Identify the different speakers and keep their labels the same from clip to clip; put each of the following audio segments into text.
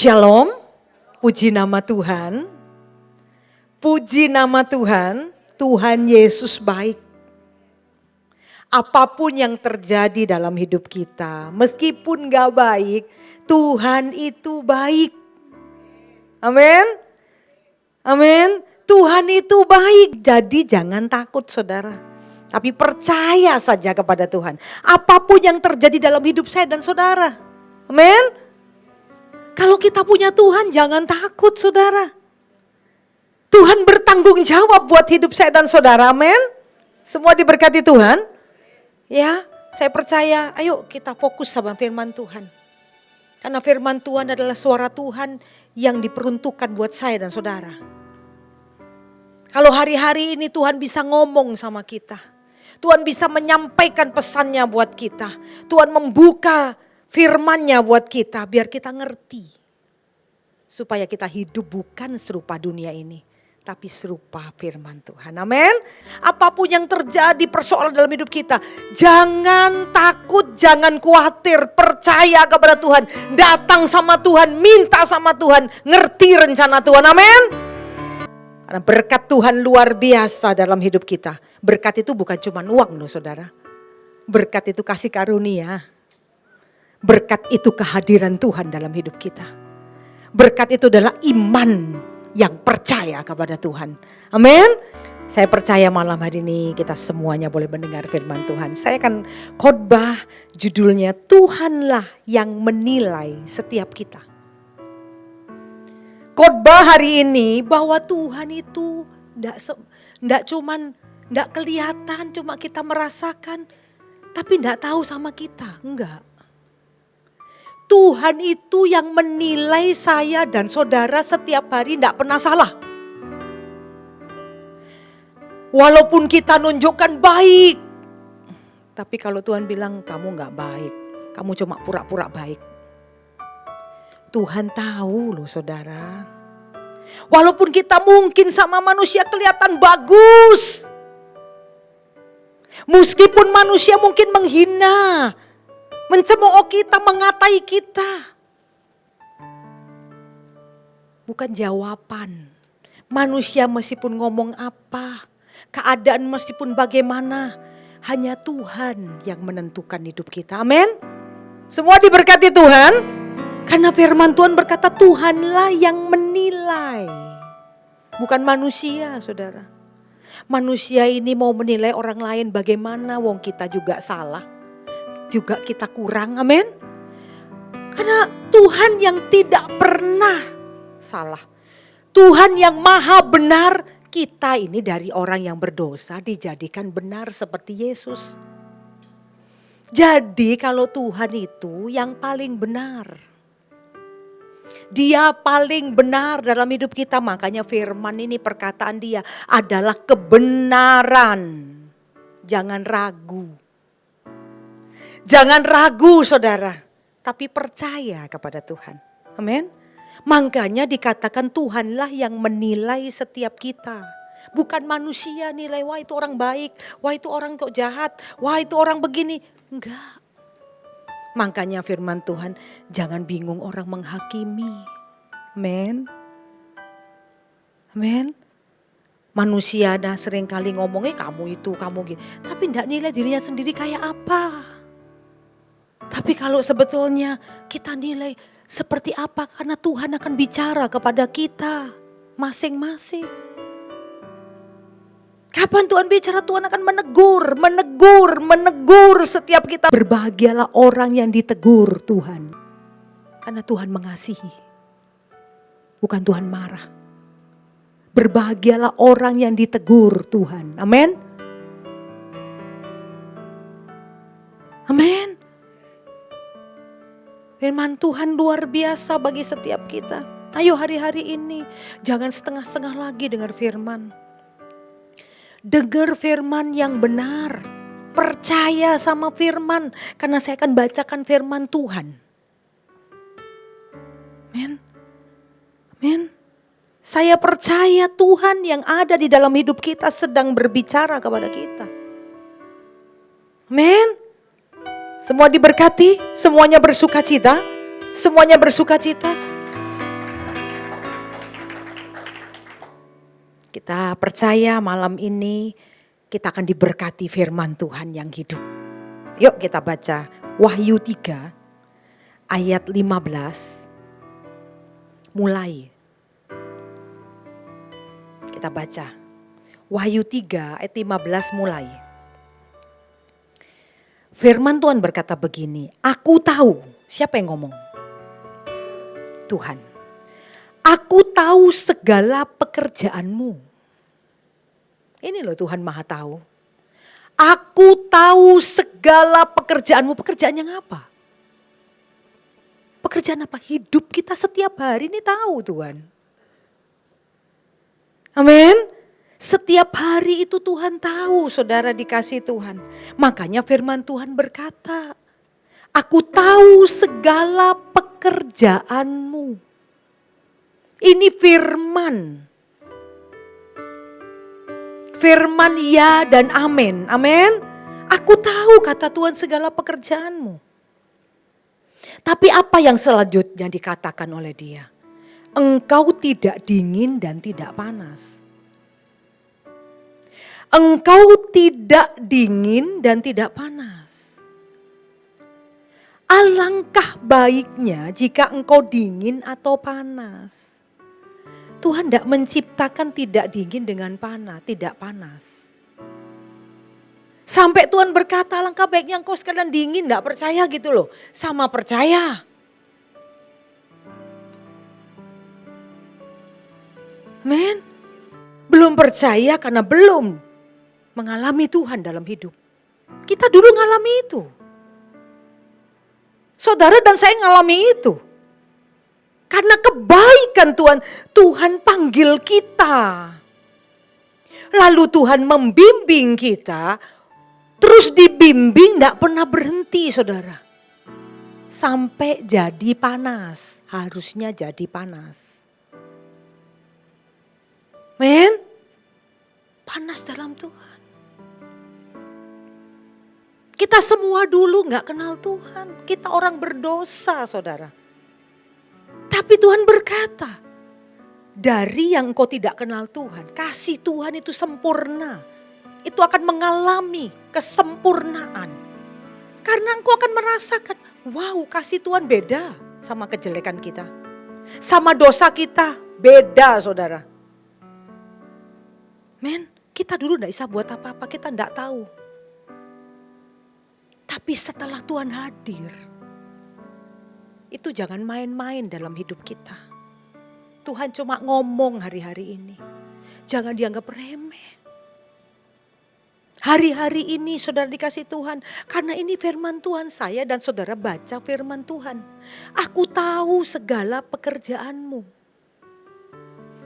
Speaker 1: Shalom, puji nama Tuhan. Puji nama Tuhan, Tuhan Yesus baik. Apapun yang terjadi dalam hidup kita, meskipun gak baik, Tuhan itu baik. Amin. Amin. Tuhan itu baik, jadi jangan takut saudara. Tapi percaya saja kepada Tuhan. Apapun yang terjadi dalam hidup saya dan saudara. Amin. Kalau kita punya Tuhan jangan takut saudara. Tuhan bertanggung jawab buat hidup saya dan saudara, amin. Semua diberkati Tuhan. Ya, saya percaya, ayo kita fokus sama firman Tuhan. Karena firman Tuhan adalah suara Tuhan yang diperuntukkan buat saya dan saudara. Kalau hari-hari ini Tuhan bisa ngomong sama kita. Tuhan bisa menyampaikan pesannya buat kita. Tuhan membuka firman-Nya buat kita biar kita ngerti. Supaya kita hidup bukan serupa dunia ini. Tapi serupa firman Tuhan. Amin. Apapun yang terjadi persoalan dalam hidup kita. Jangan takut, jangan khawatir. Percaya kepada Tuhan. Datang sama Tuhan, minta sama Tuhan. Ngerti rencana Tuhan. Amin. Karena berkat Tuhan luar biasa dalam hidup kita. Berkat itu bukan cuma uang loh saudara. Berkat itu kasih karunia. Berkat itu kehadiran Tuhan dalam hidup kita. Berkat itu adalah iman yang percaya kepada Tuhan. Amin. Saya percaya malam hari ini kita semuanya boleh mendengar firman Tuhan. Saya akan khotbah judulnya Tuhanlah yang menilai setiap kita. Khotbah hari ini bahwa Tuhan itu enggak kelihatan, cuma kita merasakan, tapi enggak tahu sama kita, enggak. Tuhan itu yang menilai saya dan saudara setiap hari tidak pernah salah. Walaupun kita nunjukkan baik. Tapi kalau Tuhan bilang kamu gak baik. Kamu cuma pura-pura baik. Tuhan tahu loh saudara. Walaupun kita mungkin sama manusia kelihatan bagus. Meskipun manusia mungkin menghina. Mencemooh kita, mengatai kita. Bukan jawaban. Manusia meskipun ngomong apa, keadaan meskipun bagaimana, hanya Tuhan yang menentukan hidup kita. Amin. Semua diberkati Tuhan. Karena firman Tuhan berkata Tuhanlah yang menilai. Bukan manusia saudara. Manusia ini mau menilai orang lain bagaimana, wong kita juga salah. Juga kita kurang, amin. Karena Tuhan yang tidak pernah salah. Tuhan yang maha benar, kita ini dari orang yang berdosa dijadikan benar seperti Yesus. Jadi kalau Tuhan itu yang paling benar. Dia paling benar dalam hidup kita, makanya firman ini perkataan dia adalah kebenaran. Jangan ragu. Jangan ragu saudara, tapi percaya kepada Tuhan. Amin. Makanya dikatakan Tuhanlah yang menilai setiap kita. Bukan manusia nilai, wah itu orang baik, wah itu orang kok jahat, wah itu orang begini. Enggak. Makanya firman Tuhan, jangan bingung orang menghakimi. Amin. Amin. Manusia dah sering kali ngomongnya kamu itu, kamu gitu. Tapi enggak nilai dirinya sendiri kayak apa. Tapi kalau sebetulnya kita nilai seperti apa, karena Tuhan akan bicara kepada kita masing-masing. Kapan Tuhan bicara? Tuhan akan menegur setiap kita. Berbahagialah orang yang ditegur Tuhan. Karena Tuhan mengasihi. Bukan Tuhan marah. Berbahagialah orang yang ditegur Tuhan. Amin. Amin. Firman Tuhan luar biasa bagi setiap kita. Ayo hari-hari ini jangan setengah-setengah lagi dengar firman. Dengar firman yang benar. Percaya sama firman. Karena saya akan bacakan firman Tuhan. Amin. Amin. Saya percaya Tuhan yang ada di dalam hidup kita sedang berbicara kepada kita. Amin. Semua diberkati, semuanya bersukacita. Semuanya bersukacita. Kita percaya malam ini kita akan diberkati firman Tuhan yang hidup. Yuk kita baca Wahyu 3 ayat 15 mulai. Kita baca Wahyu 3 ayat 15 mulai. Firman Tuhan berkata begini, aku tahu. Siapa yang ngomong? Tuhan. Aku tahu segala pekerjaanmu. Ini loh Tuhan Maha Tahu. Aku tahu segala pekerjaanmu. Pekerjaan yang apa? Pekerjaan apa? Hidup kita setiap hari ini tahu Tuhan. Amin. Setiap hari itu Tuhan tahu, saudara dikasih Tuhan. Makanya firman Tuhan berkata, aku tahu segala pekerjaanmu. Ini firman. Firman ya dan amin. Amin. Aku tahu kata Tuhan segala pekerjaanmu. Tapi apa yang selanjutnya dikatakan oleh dia? Engkau tidak dingin dan tidak panas. Engkau tidak dingin dan tidak panas. Alangkah baiknya jika engkau dingin atau panas. Tuhan tidak menciptakan tidak dingin dengan panas, tidak panas. Sampai Tuhan berkata alangkah baiknya engkau sekalian dingin, tidak percaya gitu loh. Sama percaya. Men, belum percaya karena belum mengalami Tuhan dalam hidup. Kita dulu ngalami itu. Saudara dan saya ngalami itu. Karena kebaikan Tuhan, Tuhan panggil kita. Lalu Tuhan membimbing kita, terus dibimbing tidak pernah berhenti saudara. Sampai jadi panas, harusnya jadi panas. Men, panas dalam Tuhan. Kita semua dulu gak kenal Tuhan, kita orang berdosa saudara. Tapi Tuhan berkata, dari yang engkau tidak kenal Tuhan, kasih Tuhan itu sempurna. Itu akan mengalami kesempurnaan. Karena engkau akan merasakan, wow kasih Tuhan beda sama kejelekan kita. Sama dosa kita beda saudara. Men, kita dulu tidak bisa buat apa-apa, kita tidak tahu. Tapi setelah Tuhan hadir, itu jangan main-main dalam hidup kita. Tuhan cuma ngomong hari-hari ini. Jangan dianggap remeh. Hari-hari ini saudara dikasih Tuhan. Karena ini firman Tuhan, saya dan saudara baca firman Tuhan. Aku tahu segala pekerjaanmu.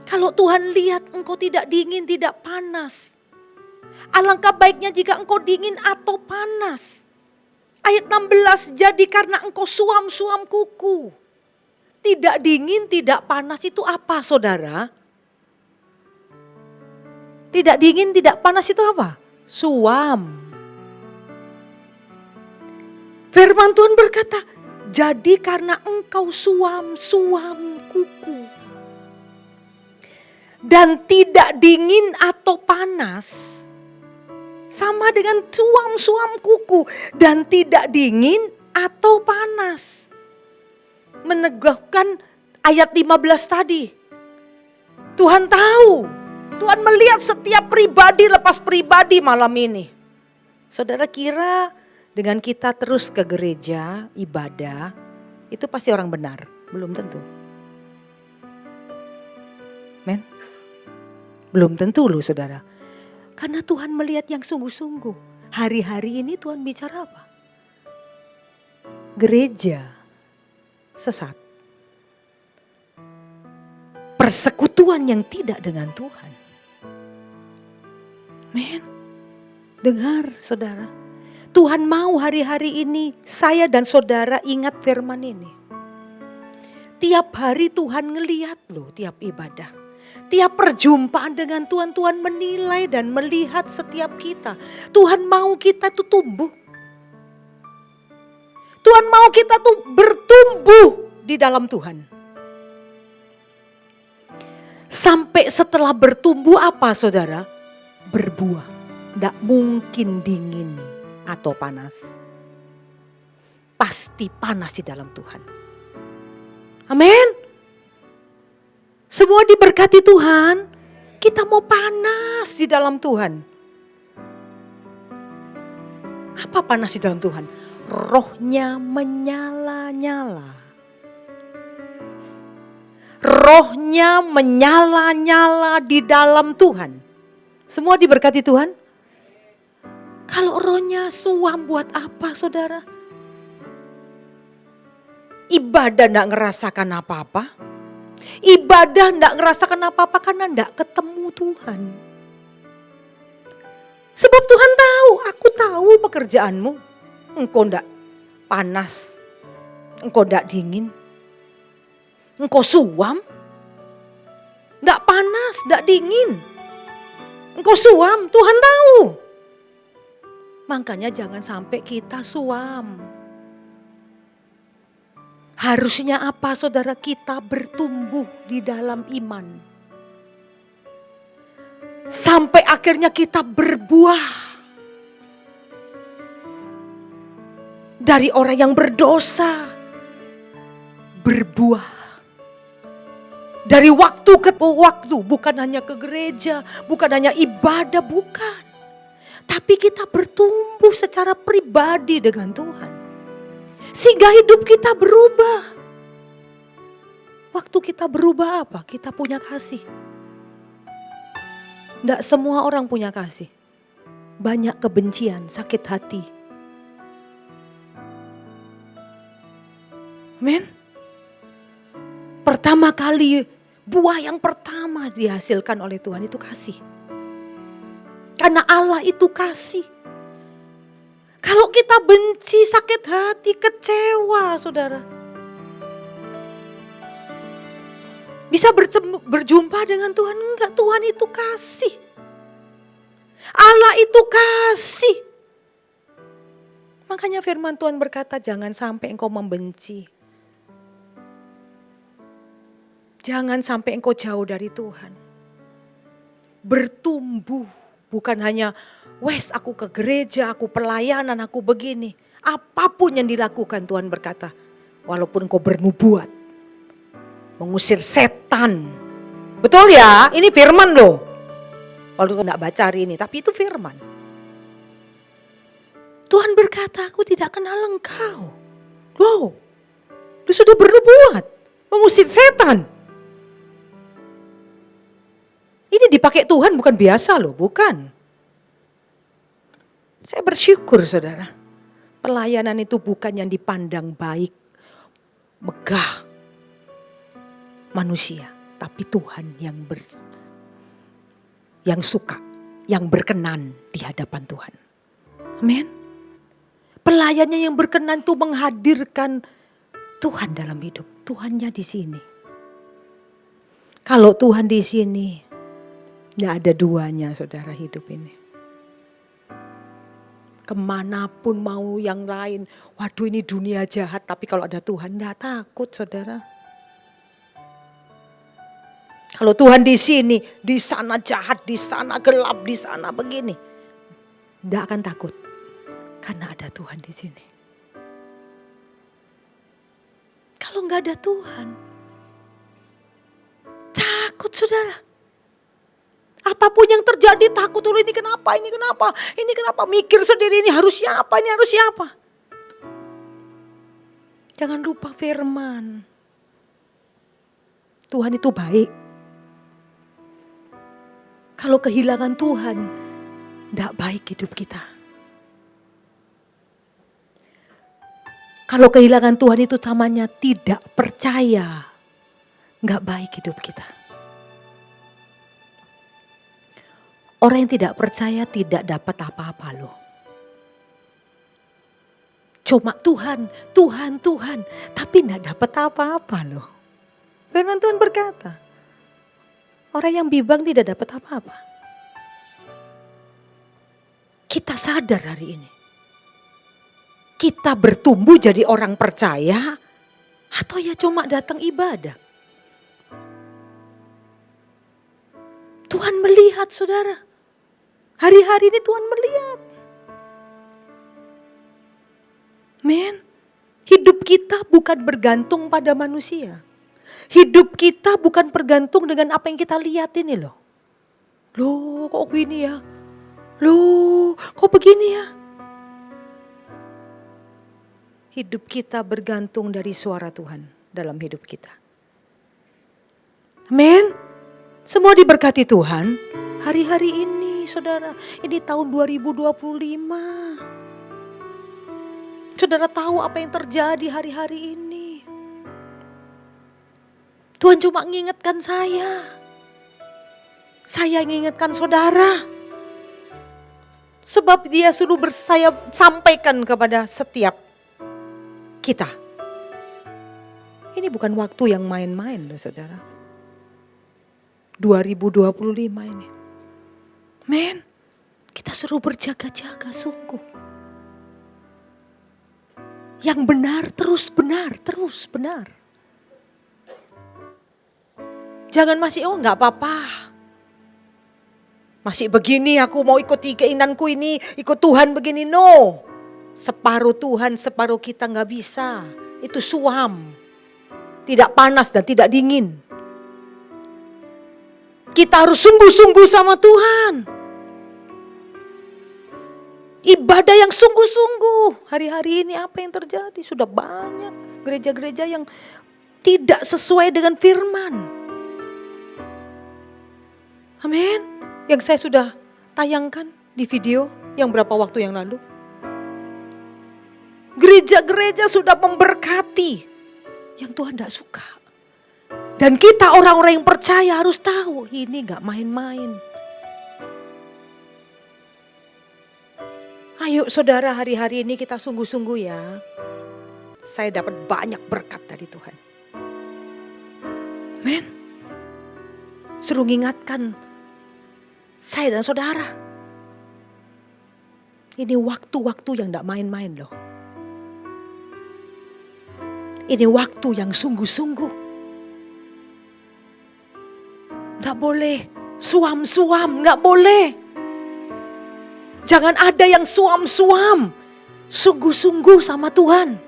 Speaker 1: Kalau Tuhan lihat engkau tidak dingin, tidak panas. Alangkah baiknya jika engkau dingin atau panas. Ayat 16, jadi karena engkau suam-suam kuku. Tidak dingin, tidak panas itu apa saudara? Tidak dingin, tidak panas itu apa? Suam. Firman Tuhan berkata, jadi karena engkau suam-suam kuku. Dan tidak dingin atau panas. Sama dengan suam-suam kuku dan tidak dingin atau panas. Meneguhkan ayat 15 tadi. Tuhan tahu, Tuhan melihat setiap pribadi lepas pribadi malam ini. Saudara kira dengan kita terus ke gereja, ibadah, itu pasti orang benar? Belum tentu. Men, belum tentu loh saudara. Karena Tuhan melihat yang sungguh-sungguh. Hari-hari ini Tuhan bicara apa? Gereja sesat. Persekutuan yang tidak dengan Tuhan. Men, dengar saudara. Tuhan mau hari-hari ini saya dan saudara ingat firman ini. Tiap hari Tuhan ngelihat loh tiap ibadah. Tiap perjumpaan dengan Tuhan, Tuhan menilai dan melihat setiap kita. Tuhan mau kita tuh tumbuh. Tuhan mau kita tuh bertumbuh di dalam Tuhan. Sampai setelah bertumbuh apa saudara? Berbuah. Tidak mungkin dingin atau panas. Pasti panas di dalam Tuhan. Amin. Semua diberkati Tuhan. Kita mau panas di dalam Tuhan. Apa panas di dalam Tuhan? Rohnya menyala-nyala. Rohnya menyala-nyala di dalam Tuhan. Semua diberkati Tuhan. Kalau rohnya suam buat apa saudara? Ibadah enggak ngerasakan apa-apa. Ibadah enggak ngerasakan apa-apa karena enggak ketemu Tuhan. Sebab Tuhan tahu, aku tahu pekerjaanmu. Engkau enggak panas, engkau enggak dingin. Engkau suam, enggak panas, enggak dingin. Engkau suam, Tuhan tahu. Makanya jangan sampai kita suam. Harusnya apa saudara? Kita bertumbuh di dalam iman. Sampai akhirnya kita berbuah. Dari orang yang berdosa, berbuah. Dari waktu ke waktu, bukan hanya ke gereja, bukan hanya ibadah, bukan. Tapi kita bertumbuh secara pribadi dengan Tuhan. Sehingga hidup kita berubah. Waktu kita berubah apa? Kita punya kasih. Tidak semua orang punya kasih. Banyak kebencian, sakit hati. Amin. Pertama kali, buah yang pertama dihasilkan oleh Tuhan itu kasih. Karena Allah itu kasih. Kalau kita benci, sakit hati, kecewa saudara. Bisa berjumpa dengan Tuhan? Enggak, Tuhan itu kasih. Allah itu kasih. Makanya firman Tuhan berkata, jangan sampai engkau membenci. Jangan sampai engkau jauh dari Tuhan. Bertumbuh, bukan hanya, wes aku ke gereja, aku pelayanan, aku begini. Apapun yang dilakukan Tuhan berkata, walaupun engkau bernubuat, mengusir setan. Betul ya, ini firman loh. Walaupun enggak baca hari ini, tapi itu firman. Tuhan berkata, aku tidak kenal engkau. Wow, lu sudah bernubuat, mengusir setan. Ini dipakai Tuhan bukan biasa loh, bukan. Saya bersyukur saudara. Pelayanan itu bukan yang dipandang baik, megah manusia. Tapi Tuhan yang suka, yang berkenan di hadapan Tuhan. Amin. Pelayannya yang berkenan itu menghadirkan Tuhan dalam hidup. Tuhannya di sini. Kalau Tuhan di sini, tidak ada duanya saudara hidup ini. Kemanapun mau yang lain, waduh ini dunia jahat, tapi kalau ada Tuhan tidak takut saudara. Kalau Tuhan di sini, di sana jahat, di sana gelap, di sana begini, tidak akan takut, karena ada Tuhan di sini. Kalau nggak ada Tuhan, takut saudara. Apapun yang terjadi takut dulu, ini kenapa, mikir sendiri, ini harus siapa, ini harus siapa. Jangan lupa firman. Tuhan itu baik. Kalau kehilangan Tuhan, tidak baik hidup kita. Kalau kehilangan Tuhan itu namanya tidak percaya, nggak baik hidup kita. Orang yang tidak percaya tidak dapat apa-apa loh. Cuma Tuhan, tapi tidak dapat apa-apa loh. Firman Tuhan berkata, orang yang bimbang tidak dapat apa-apa. Kita sadar hari ini. Kita bertumbuh jadi orang percaya atau ya cuma datang ibadah. Tuhan melihat saudara. Hari-hari ini Tuhan melihat. Men, hidup kita bukan bergantung pada manusia. Hidup kita bukan bergantung dengan apa yang kita lihat ini loh. Loh kok begini ya? Loh kok begini ya? Hidup kita bergantung dari suara Tuhan dalam hidup kita. Amin. Semua diberkati Tuhan. Hari-hari ini saudara, ini tahun 2025. Saudara tahu apa yang terjadi hari-hari ini. Tuhan cuma mengingatkan saya. Saya mengingatkan saudara. Sebab dia suruh saya sampaikan kepada setiap kita. Ini bukan waktu yang main-main loh saudara. 2025 ini. Men, kita suruh berjaga-jaga sungguh. Yang benar terus benar, terus benar. Jangan masih, oh gak apa-apa. Masih begini aku mau ikuti keinginanku ini, ikut Tuhan begini. No, separuh Tuhan, separuh kita gak bisa. Itu suam. Tidak panas dan tidak dingin. Kita harus sungguh-sungguh sama Tuhan. Ibadah yang sungguh-sungguh. Hari-hari ini apa yang terjadi? Sudah banyak gereja-gereja yang tidak sesuai dengan firman. Amin. Yang saya sudah tayangkan di video yang berapa waktu yang lalu. Gereja-gereja sudah memberkati yang Tuhan tidak suka. Dan kita orang-orang yang percaya harus tahu ini gak main-main. Ayo saudara, hari-hari ini kita sungguh-sungguh ya. Saya dapat banyak berkat dari Tuhan. Men, suruh ingatkan saya dan saudara. Ini waktu-waktu yang gak main-main loh. Ini waktu yang sungguh-sungguh. Gak boleh suam-suam, gak boleh. Jangan ada yang suam-suam. Sungguh-sungguh sama Tuhan.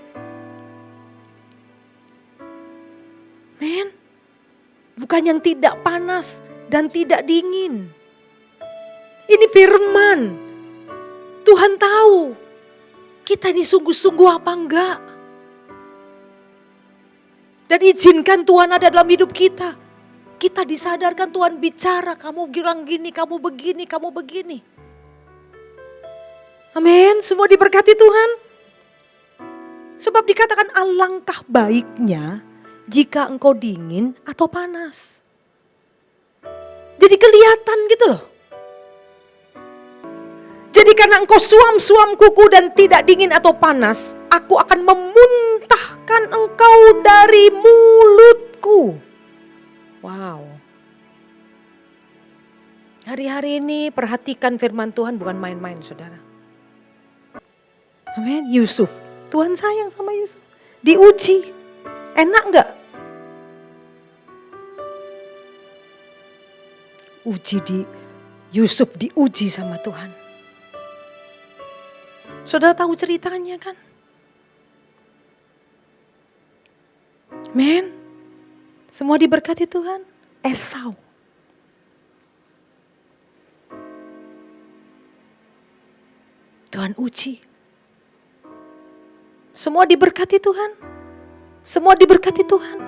Speaker 1: Men, bukan yang tidak panas dan tidak dingin. Ini firman. Tuhan tahu kita ini sungguh-sungguh apa enggak. Dan izinkan Tuhan ada dalam hidup kita. Kita disadarkan Tuhan bicara, kamu bilang gini, kamu begini, kamu begini. Amin, semua diberkati Tuhan. Sebab dikatakan alangkah baiknya jika engkau dingin atau panas. Jadi kelihatan gitu loh. Jadi karena engkau suam-suam kuku dan tidak dingin atau panas, aku akan memuntahkan engkau dari mulutku. Wow. Hari-hari ini perhatikan firman Tuhan bukan main-main saudara. Amin. Yusuf, Tuhan sayang sama Yusuf. Diuji, enak gak? Yusuf diuji sama Tuhan. Saudara tahu ceritanya kan? Amin. Semua diberkati Tuhan. Esau. Tuhan uji. Semua diberkati Tuhan. Semua diberkati Tuhan.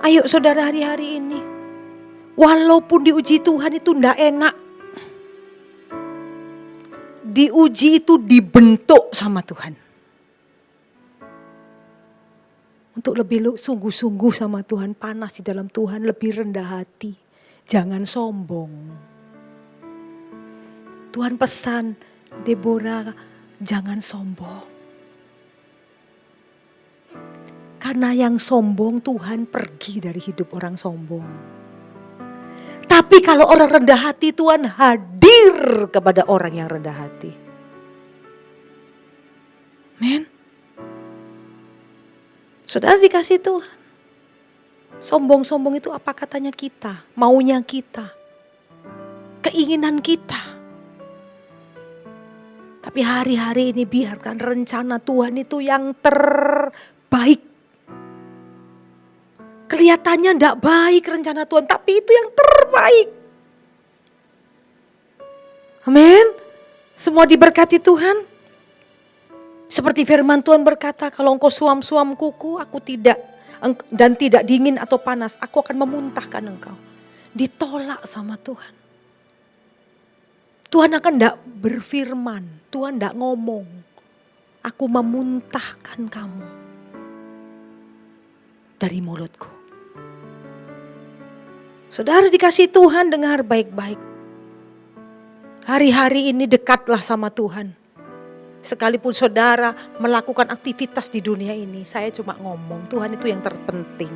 Speaker 1: Ayo saudara hari-hari ini. Walaupun diuji Tuhan itu tidak enak. Diuji itu dibentuk sama Tuhan. Untuk lebih sungguh-sungguh sama Tuhan, panas di dalam Tuhan, lebih rendah hati. Jangan sombong. Tuhan pesan, Deborah jangan sombong. Karena yang sombong Tuhan pergi dari hidup orang sombong. Tapi kalau orang rendah hati Tuhan hadir kepada orang yang rendah hati. Amen. Saudara dikasih Tuhan. Sombong-sombong itu apa katanya kita, maunya kita. keinginan kita. Tapi hari-hari ini biarkan rencana Tuhan itu yang terbaik. Kelihatannya tidak baik rencana Tuhan, tapi itu yang terbaik. Amin. Semua diberkati Tuhan. Seperti firman Tuhan berkata, kalau engkau suam-suam kuku, aku tidak. Dan tidak dingin atau panas, aku akan memuntahkan engkau. Ditolak sama Tuhan. Tuhan akan tidak berfirman, Tuhan tidak ngomong. Aku memuntahkan kamu dari mulutku. Saudara dikasih Tuhan, dengar baik-baik. Hari-hari ini dekatlah sama Tuhan. Sekalipun saudara melakukan aktivitas di dunia ini, saya cuma ngomong, Tuhan itu yang terpenting.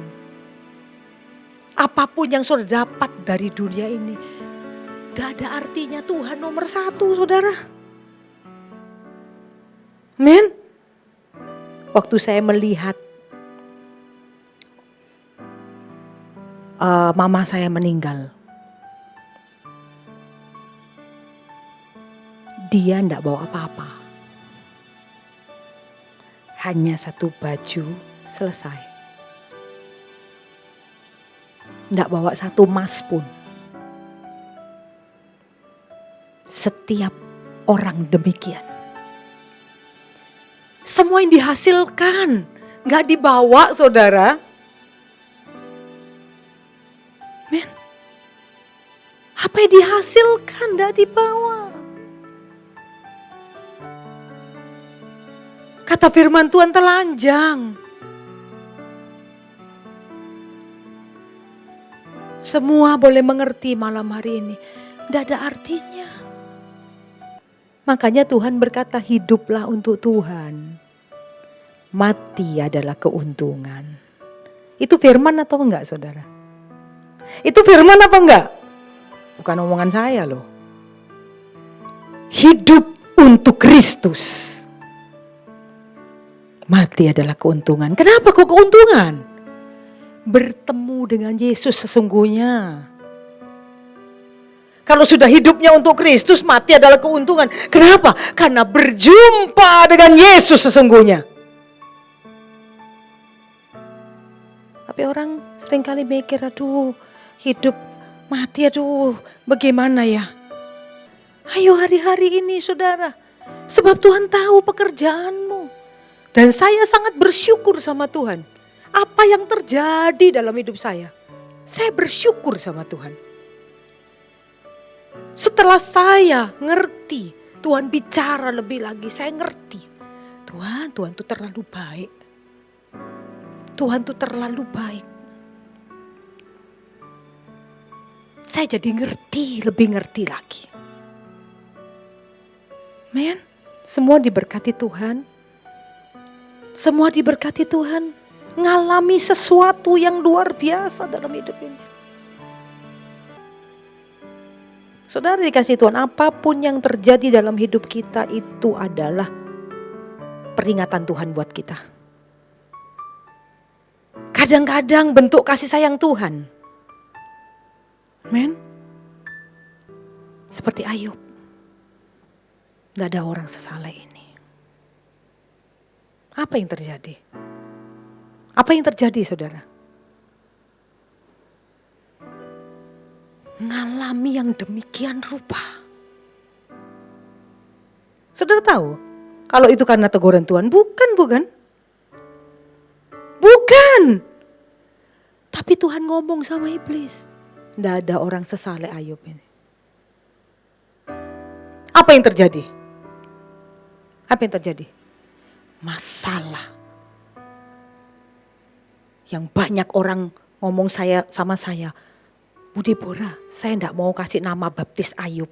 Speaker 1: Apapun yang saudara dapat dari dunia ini, gak ada artinya Tuhan nomor 1, saudara. Amin. Waktu saya melihat mama saya meninggal, dia ndak bawa apa-apa. Hanya satu baju, selesai. Ndak bawa satu emas pun. Setiap orang demikian. Semua yang dihasilkan gak dibawa, saudara. Men, apa yang dihasilkan gak dibawa. Kata firman Tuhan telanjang. Semua boleh mengerti malam hari ini. Tidak ada artinya. Makanya Tuhan berkata, hiduplah untuk Tuhan. Mati adalah keuntungan. Itu firman atau enggak, saudara? Itu firman apa enggak? Bukan omongan saya loh. Hidup untuk Kristus. Mati adalah keuntungan. Kenapa kok keuntungan? Bertemu dengan Yesus sesungguhnya. Kalau sudah hidupnya untuk Kristus, mati adalah keuntungan. Kenapa? Karena berjumpa dengan Yesus sesungguhnya. Tapi orang seringkali mikir, aduh hidup mati, aduh bagaimana ya? Ayo hari-hari ini saudara, sebab Tuhan tahu pekerjaanmu. Dan saya sangat bersyukur sama Tuhan. Apa yang terjadi dalam hidup saya bersyukur sama Tuhan. Setelah saya ngerti, Tuhan bicara lebih lagi, saya ngerti. Tuhan tuh terlalu baik. Tuhan tuh terlalu baik. Saya jadi lebih ngerti lagi. Men, semua diberkati Tuhan. Semua diberkati Tuhan. Ngalami sesuatu yang luar biasa dalam hidup ini. Saudara dikasih Tuhan, apapun yang terjadi dalam hidup kita itu adalah peringatan Tuhan buat kita. Kadang-kadang bentuk kasih sayang Tuhan. Amen. Seperti Ayub. Gak ada orang sesaleh ini. Apa yang terjadi? Apa yang terjadi, saudara? Ngalami yang demikian rupa. Saudara tahu, kalau itu karena teguran Tuhan, bukan. Bukan. Tapi Tuhan ngomong sama iblis. Nggak ada orang sesaleh Ayub ini. Apa yang terjadi? Apa yang terjadi? Masalah. Yang banyak orang ngomong sama saya, Bu Deborah, saya enggak mau kasih nama baptis Ayub.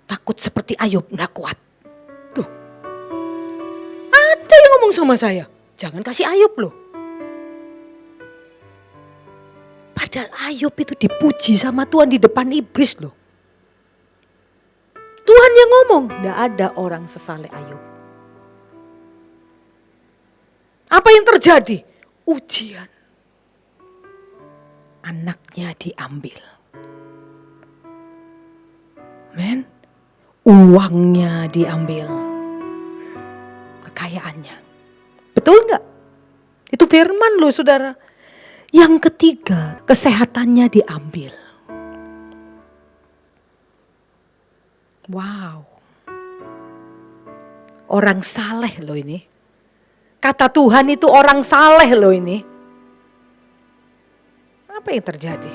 Speaker 1: Takut seperti Ayub, enggak kuat. Tuh, ada yang ngomong sama saya, jangan kasih Ayub loh. Padahal Ayub itu dipuji sama Tuhan di depan iblis loh. Tuhan yang ngomong, enggak ada orang sesaleh Ayub. Apa yang terjadi? Ujian. Anaknya diambil. uangnya diambil, kekayaannya. Betul nggak? Itu firman loh saudara. Yang ketiga, kesehatannya diambil. Wow. Orang saleh loh ini. Kata Tuhan itu orang saleh loh ini. Apa yang terjadi?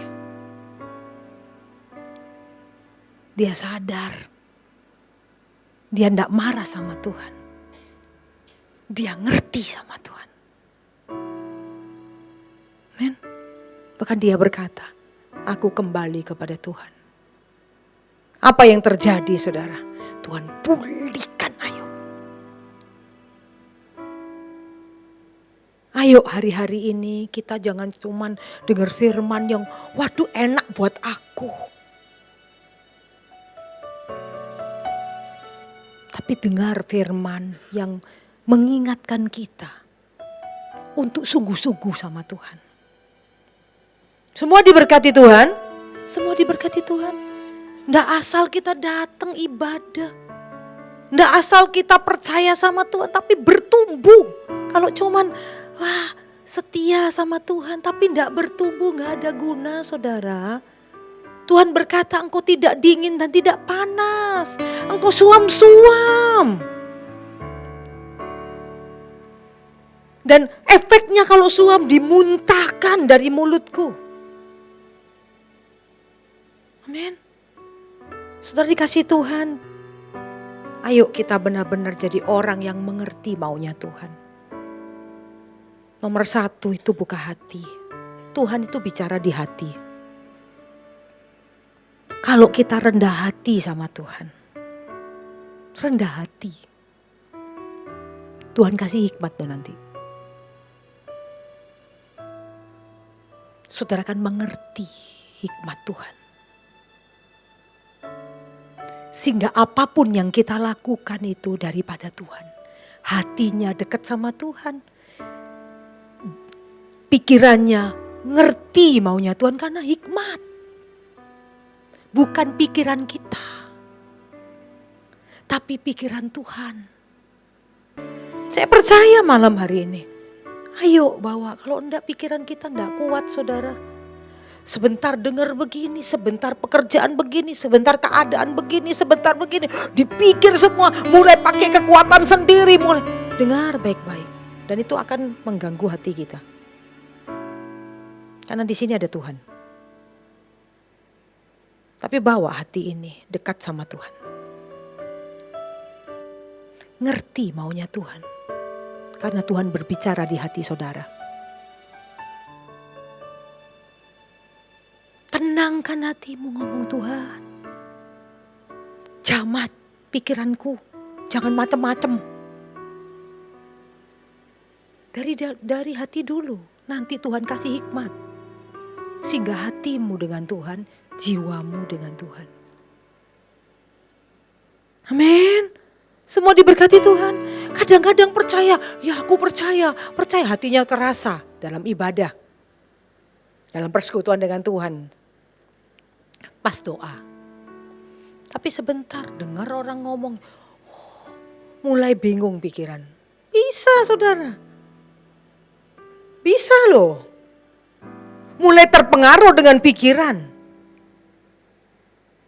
Speaker 1: Dia sadar. Dia tidak marah sama Tuhan. Dia ngerti sama Tuhan. Men. Bahkan dia berkata, aku kembali kepada Tuhan. Apa yang terjadi saudara? Tuhan pulihkan Ayub. Ayo hari-hari ini kita jangan cuman dengar firman yang waduh enak buat aku. Tapi dengar firman yang mengingatkan kita untuk sungguh-sungguh sama Tuhan. Semua diberkati Tuhan. Semua diberkati Tuhan. Nggak asal kita datang ibadah. Nggak asal kita percaya sama Tuhan tapi bertumbuh. Kalau cuman setia sama Tuhan tapi nggak bertumbuh, nggak ada guna saudara. Tuhan berkata engkau tidak dingin dan tidak panas. Engkau suam-suam. Dan efeknya kalau suam dimuntahkan dari mulutku. Amin. Saudara dikasih Tuhan. Ayo kita benar-benar jadi orang yang mengerti maunya Tuhan. Nomor 1 itu buka hati. Tuhan itu bicara di hati. Kalau kita rendah hati sama Tuhan. Rendah hati. Tuhan kasih hikmat tuh nanti. Saudara akan mengerti hikmat Tuhan. Sehingga apapun yang kita lakukan itu daripada Tuhan. Hatinya dekat sama Tuhan. Pikirannya ngerti maunya Tuhan karena hikmat. Bukan pikiran kita. Tapi pikiran Tuhan. Saya percaya malam hari ini. Ayo bawa, kalau enggak pikiran kita enggak kuat saudara. Sebentar dengar begini, sebentar pekerjaan begini, sebentar keadaan begini, sebentar begini. Dipikir semua, mulai pakai kekuatan sendiri. Mulai dengar baik-baik. Dan itu akan mengganggu hati kita. Karena di sini ada Tuhan. Tapi bawa hati ini dekat sama Tuhan. Ngerti maunya Tuhan. Karena Tuhan berbicara di hati saudara. Tenangkan hatimu ngomong Tuhan. Jamat pikiranku. Jangan macem-macem. Dari hati dulu. Nanti Tuhan kasih hikmat. Sehingga hatimu dengan Tuhan. Jiwamu dengan Tuhan. Amin. Semua diberkati Tuhan. Kadang-kadang percaya. Ya aku percaya. Percaya hatinya terasa dalam ibadah. Dalam persekutuan dengan Tuhan. Pas doa. Tapi sebentar dengar orang ngomong. Mulai bingung pikiran. Bisa saudara. Bisa loh. Mulai terpengaruh dengan pikiran.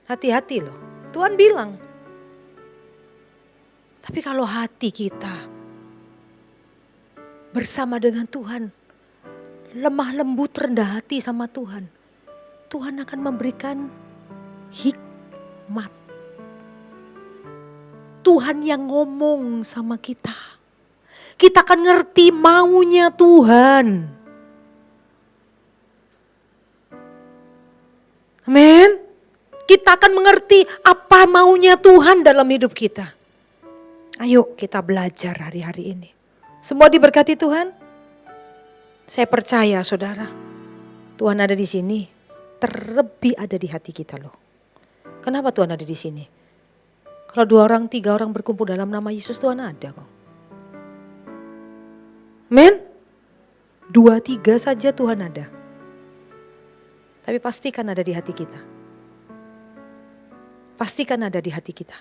Speaker 1: Hati-hati loh. Tuhan bilang. Tapi kalau hati kita bersama dengan Tuhan. Lemah lembut rendah hati sama Tuhan. Tuhan akan memberikan hikmat. Tuhan yang ngomong sama kita. Kita akan ngerti maunya Tuhan. Amin. Kita akan mengerti apa maunya Tuhan dalam hidup kita. Ayo kita belajar hari-hari ini. Semua diberkati Tuhan. Saya percaya saudara. Tuhan ada di sini. Terlebih ada di hati kita loh. Kenapa Tuhan ada di sini? Kalau 2 orang, 3 orang berkumpul dalam nama Yesus, Tuhan ada kok. Amin. 2, 3 saja Tuhan ada. Tapi pastikan ada di hati kita. Pastikan ada di hati kita.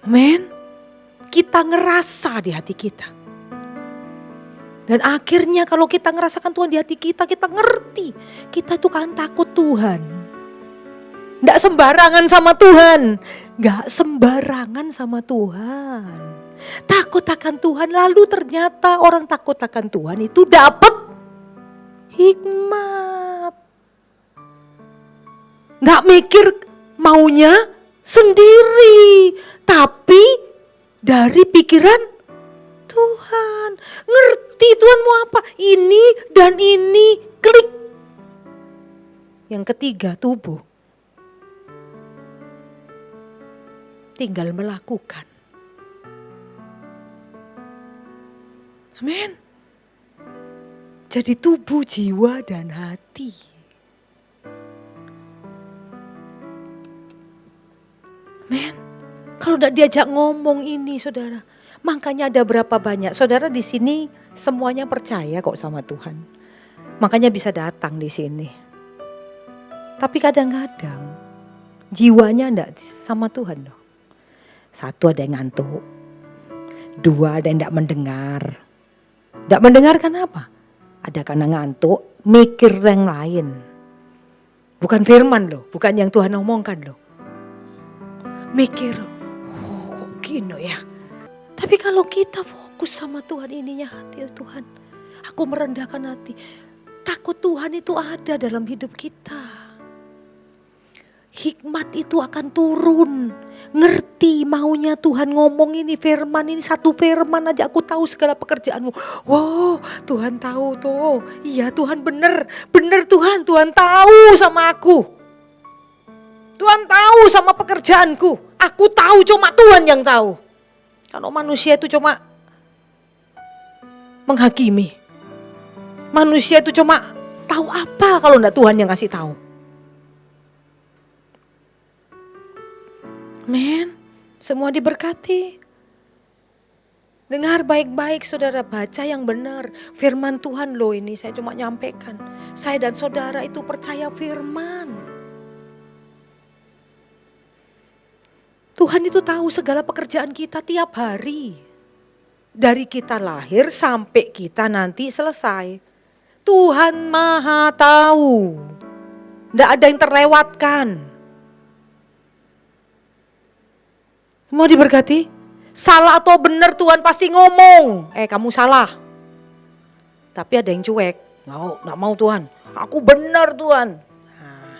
Speaker 1: Amin. Kita ngerasa di hati kita. Dan akhirnya kalau kita ngerasakan Tuhan di hati kita, kita ngerti. Kita tuh kan takut Tuhan. Nggak sembarangan sama Tuhan. Nggak sembarangan sama Tuhan. Takut akan Tuhan, lalu ternyata orang takut akan Tuhan itu dapat hikmat. Nggak mikir maunya sendiri, tapi dari pikiran Tuhan. Ngerti Tuhan mau apa, ini dan ini, klik. Yang ketiga, tubuh. Tinggal melakukan. Amin. Jadi tubuh, jiwa, dan hati. Amin. Kalau tidak diajak ngomong ini, saudara. Makanya ada berapa banyak saudara di sini semuanya percaya kok sama Tuhan. Makanya bisa datang di sini. Tapi kadang-kadang jiwanya enggak sama Tuhan loh. Satu, ada yang ngantuk. Dua, ada yang enggak mendengar. Enggak mendengar apa? Ada karena ngantuk, mikir yang lain. Bukan firman loh, bukan yang Tuhan omongkan loh. Mikir, kok gini ya. Tapi kalau kita fokus sama Tuhan, ininya hati Tuhan. Aku merendahkan hati. Takut Tuhan itu ada dalam hidup kita. Hikmat itu akan turun. Ngerti maunya Tuhan ngomong ini firman, ini satu firman aja aku tahu segala pekerjaanmu. Wow, Tuhan tahu tuh. Iya Tuhan bener Tuhan. Tuhan tahu sama aku. Tuhan tahu sama pekerjaanku. Aku tahu, cuma Tuhan yang tahu. Kalau manusia itu cuma menghakimi. Manusia itu cuma tahu apa kalau enggak Tuhan yang kasih tahu. Men, semua diberkati. Dengar baik-baik saudara, baca yang benar. Firman Tuhan loh ini, saya cuma nyampaikan. Saya dan saudara itu percaya firman. Tuhan itu tahu segala pekerjaan kita tiap hari. Dari kita lahir sampai kita nanti selesai. Tuhan Maha tahu. Tidak ada yang terlewatkan. Semua diberkati. Salah atau benar Tuhan pasti ngomong. Kamu salah. Tapi ada yang cuek. Nggak mau Tuhan. Aku benar Tuhan. Nah,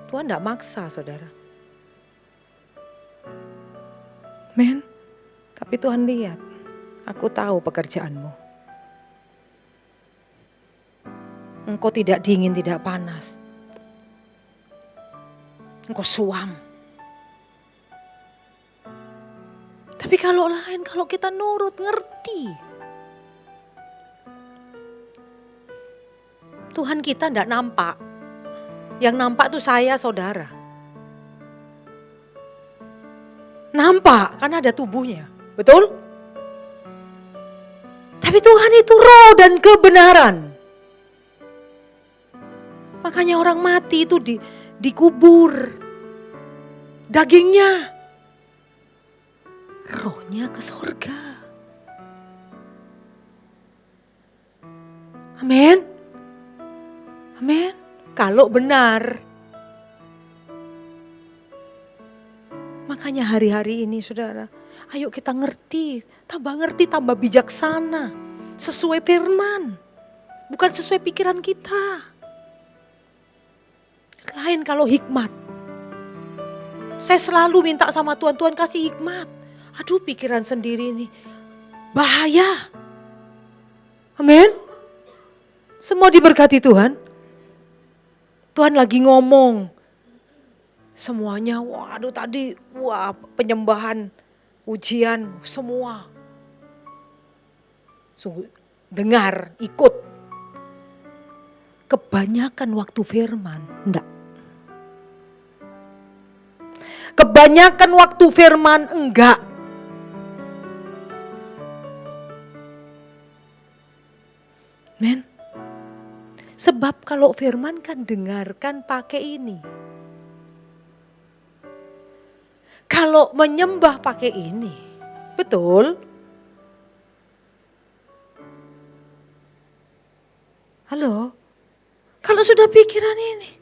Speaker 1: Tuhan tidak maksa saudara. Men, tapi Tuhan lihat, aku tahu pekerjaanmu. Engkau tidak dingin, tidak panas. Engkau suam. Tapi kalau lain, kalau kita nurut, ngerti. Tuhan kita tidak nampak. Yang nampak tuh saya saudara. Nampak karena ada tubuhnya, betul? Tapi Tuhan itu roh dan kebenaran. Makanya orang mati itu dikubur. Dagingnya, rohnya ke surga. Amin. Amin. Kalau benar. Makanya hari-hari ini saudara, ayo kita ngerti, tambah bijaksana. Sesuai firman, bukan sesuai pikiran kita. Lain kalau hikmat. Saya selalu minta sama Tuhan, Tuhan kasih hikmat. Aduh pikiran sendiri ini, bahaya. Amin. Semua diberkati Tuhan. Tuhan lagi ngomong. Semuanya, waduh tadi, penyembahan, ujian, semua. Sungguh, dengar, ikut. Kebanyakan waktu firman, enggak. Kebanyakan waktu firman, enggak. Men, sebab kalau firman kan dengarkan pakai ini. Kalau menyembah pakai ini, betul? Halo? Kalau sudah pikiran ini,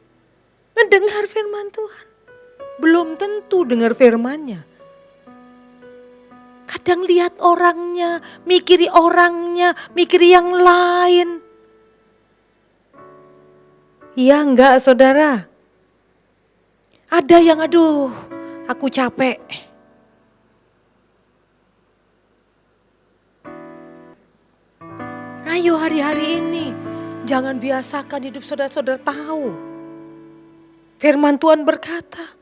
Speaker 1: mendengar firman Tuhan, belum tentu dengar firman-Nya. Kadang lihat orangnya, mikiri yang lain. Iya enggak saudara? Ada yang aduh, aku capek. Ayo hari-hari ini, jangan biasakan hidup saudara-saudara tahu. Firman Tuhan berkata,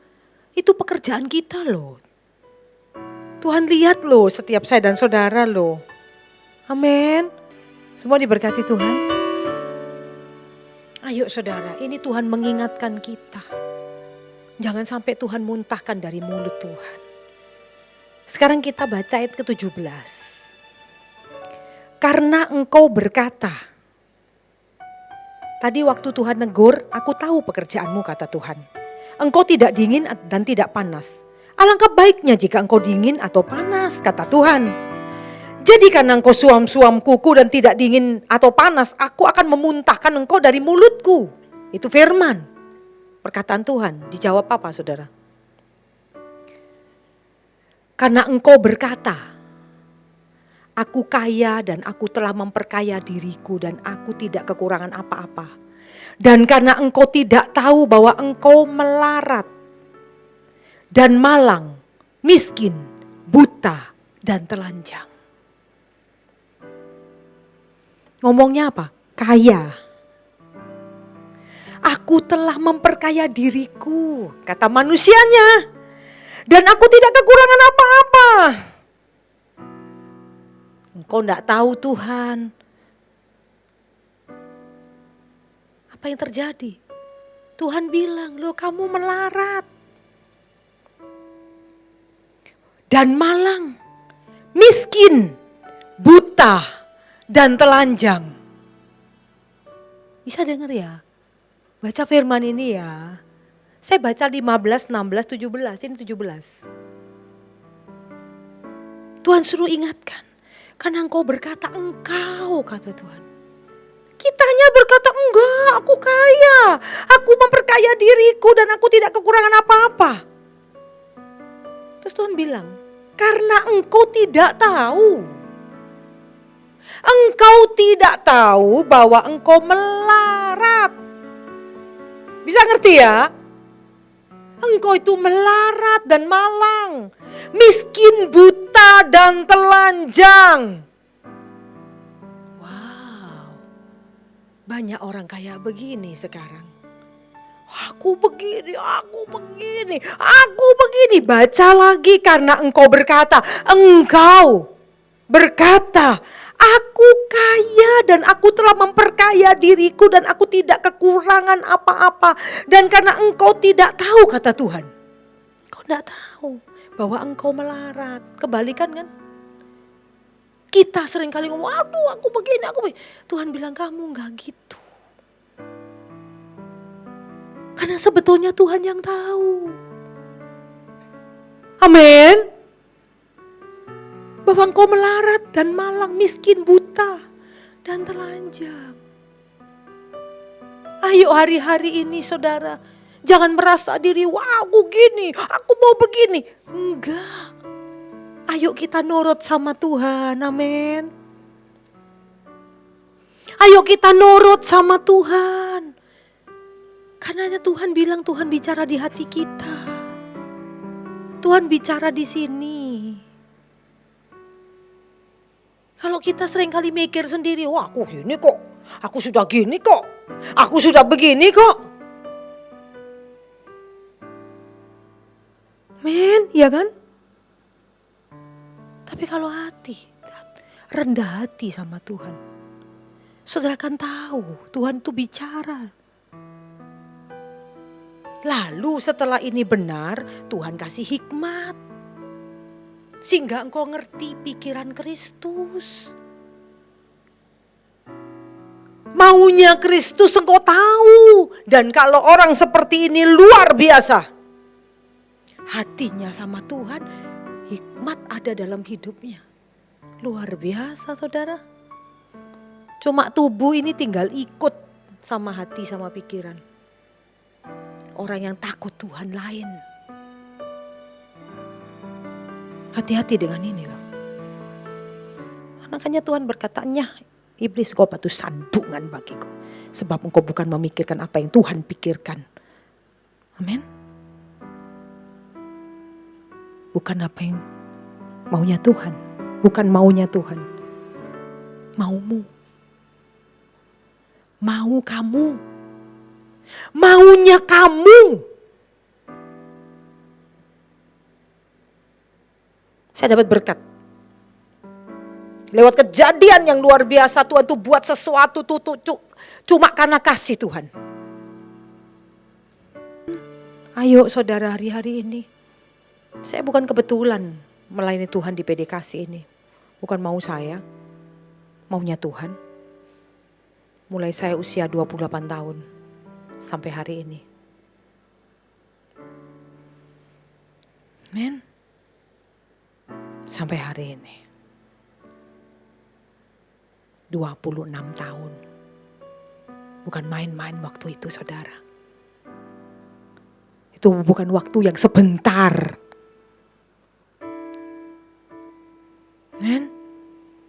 Speaker 1: itu pekerjaan kita loh. Tuhan lihat loh setiap saya dan saudara loh. Amin. Semua diberkati Tuhan. Ayo saudara, ini Tuhan mengingatkan kita. Jangan sampai Tuhan muntahkan dari mulut Tuhan. Sekarang kita baca ayat ke-17. Karena engkau berkata, tadi waktu Tuhan negur, aku tahu pekerjaanmu kata Tuhan. Engkau tidak dingin dan tidak panas. Alangkah baiknya jika engkau dingin atau panas kata Tuhan. Jadi karena engkau suam-suam kuku dan tidak dingin atau panas, aku akan memuntahkan engkau dari mulutku. Itu firman. Perkataan Tuhan. Dijawab apa saudara? Karena engkau berkata, aku kaya dan aku telah memperkaya diriku dan aku tidak kekurangan apa-apa. Dan karena engkau tidak tahu bahwa engkau melarat dan malang, miskin, buta dan telanjang. Ngomongnya apa? Kaya. Aku telah memperkaya diriku, kata manusianya. Dan aku tidak kekurangan apa-apa. Engkau tidak tahu Tuhan. Apa yang terjadi? Tuhan bilang, loh kamu melarat. Dan malang, miskin, buta, dan telanjang. Bisa dengar ya? Baca firman ini ya. Saya baca 15, 16, 17, ini 17. Tuhan suruh ingatkan. Karena engkau berkata engkau, kata Tuhan. Kitanya berkata enggak, aku kaya. Aku memperkaya diriku dan aku tidak kekurangan apa-apa. Terus Tuhan bilang, karena engkau tidak tahu. Engkau tidak tahu bahwa engkau melarat. Bisa ngerti ya? Engkau itu melarat dan malang. Miskin, buta dan telanjang. Wow. Banyak orang kayak begini sekarang. Aku begini, aku begini, aku begini. Baca lagi karena engkau berkata, aku kaya dan aku telah memperkaya diriku dan aku tidak kekurangan apa-apa. Dan karena engkau tidak tahu kata Tuhan. Engkau tidak tahu bahwa engkau melarat. Kebalikan kan? Kita seringkali ngomong, aduh aku begini, aku begini. Tuhan bilang kamu enggak gitu. Karena sebetulnya Tuhan yang tahu. Amin. Bahwa engkau melarat dan malang, miskin, buta, dan telanjang. Ayo hari-hari ini saudara, jangan merasa diri, wah aku gini, aku mau begini. Enggak. Ayo kita nurut sama Tuhan, amin. Ayo kita nurut sama Tuhan. Karena Tuhan bilang Tuhan bicara di hati kita. Tuhan bicara di sini. Kalau kita sering kali mikir sendiri, wah aku gini kok, aku sudah gini kok, aku sudah begini kok. Men, iya kan? Tapi kalau hati, rendah hati sama Tuhan. Saudara kan tahu Tuhan tuh bicara. Lalu setelah ini benar, Tuhan kasih hikmat. Sehingga engkau ngerti pikiran Kristus. Maunya Kristus engkau tahu. Dan kalau orang seperti ini luar biasa. hatinya sama Tuhan, hikmat ada dalam hidupnya. Luar biasa saudara. Cuma tubuh ini tinggal ikut sama hati sama pikiran. Orang yang takut Tuhan lain. Hati-hati dengan ini loh. Makanya Tuhan berkatanya, iblis kau batu sandungan bagiku. Sebab engkau bukan memikirkan apa yang Tuhan pikirkan. Amin. Bukan apa yang maunya Tuhan. Bukan maunya Tuhan. Maumu. Mau kamu. Maunya kamu. Saya dapat berkat. Lewat kejadian yang luar biasa, Tuhan tuh buat sesuatu tuh cuma karena kasih Tuhan. Ayo saudara, hari-hari ini saya bukan kebetulan melayani Tuhan di PDKC ini. Bukan mau saya, maunya Tuhan. Mulai saya usia 28 tahun sampai hari ini. Amen. Sampai hari ini. 26 tahun. Bukan main-main waktu itu saudara. Itu bukan waktu yang sebentar. Men?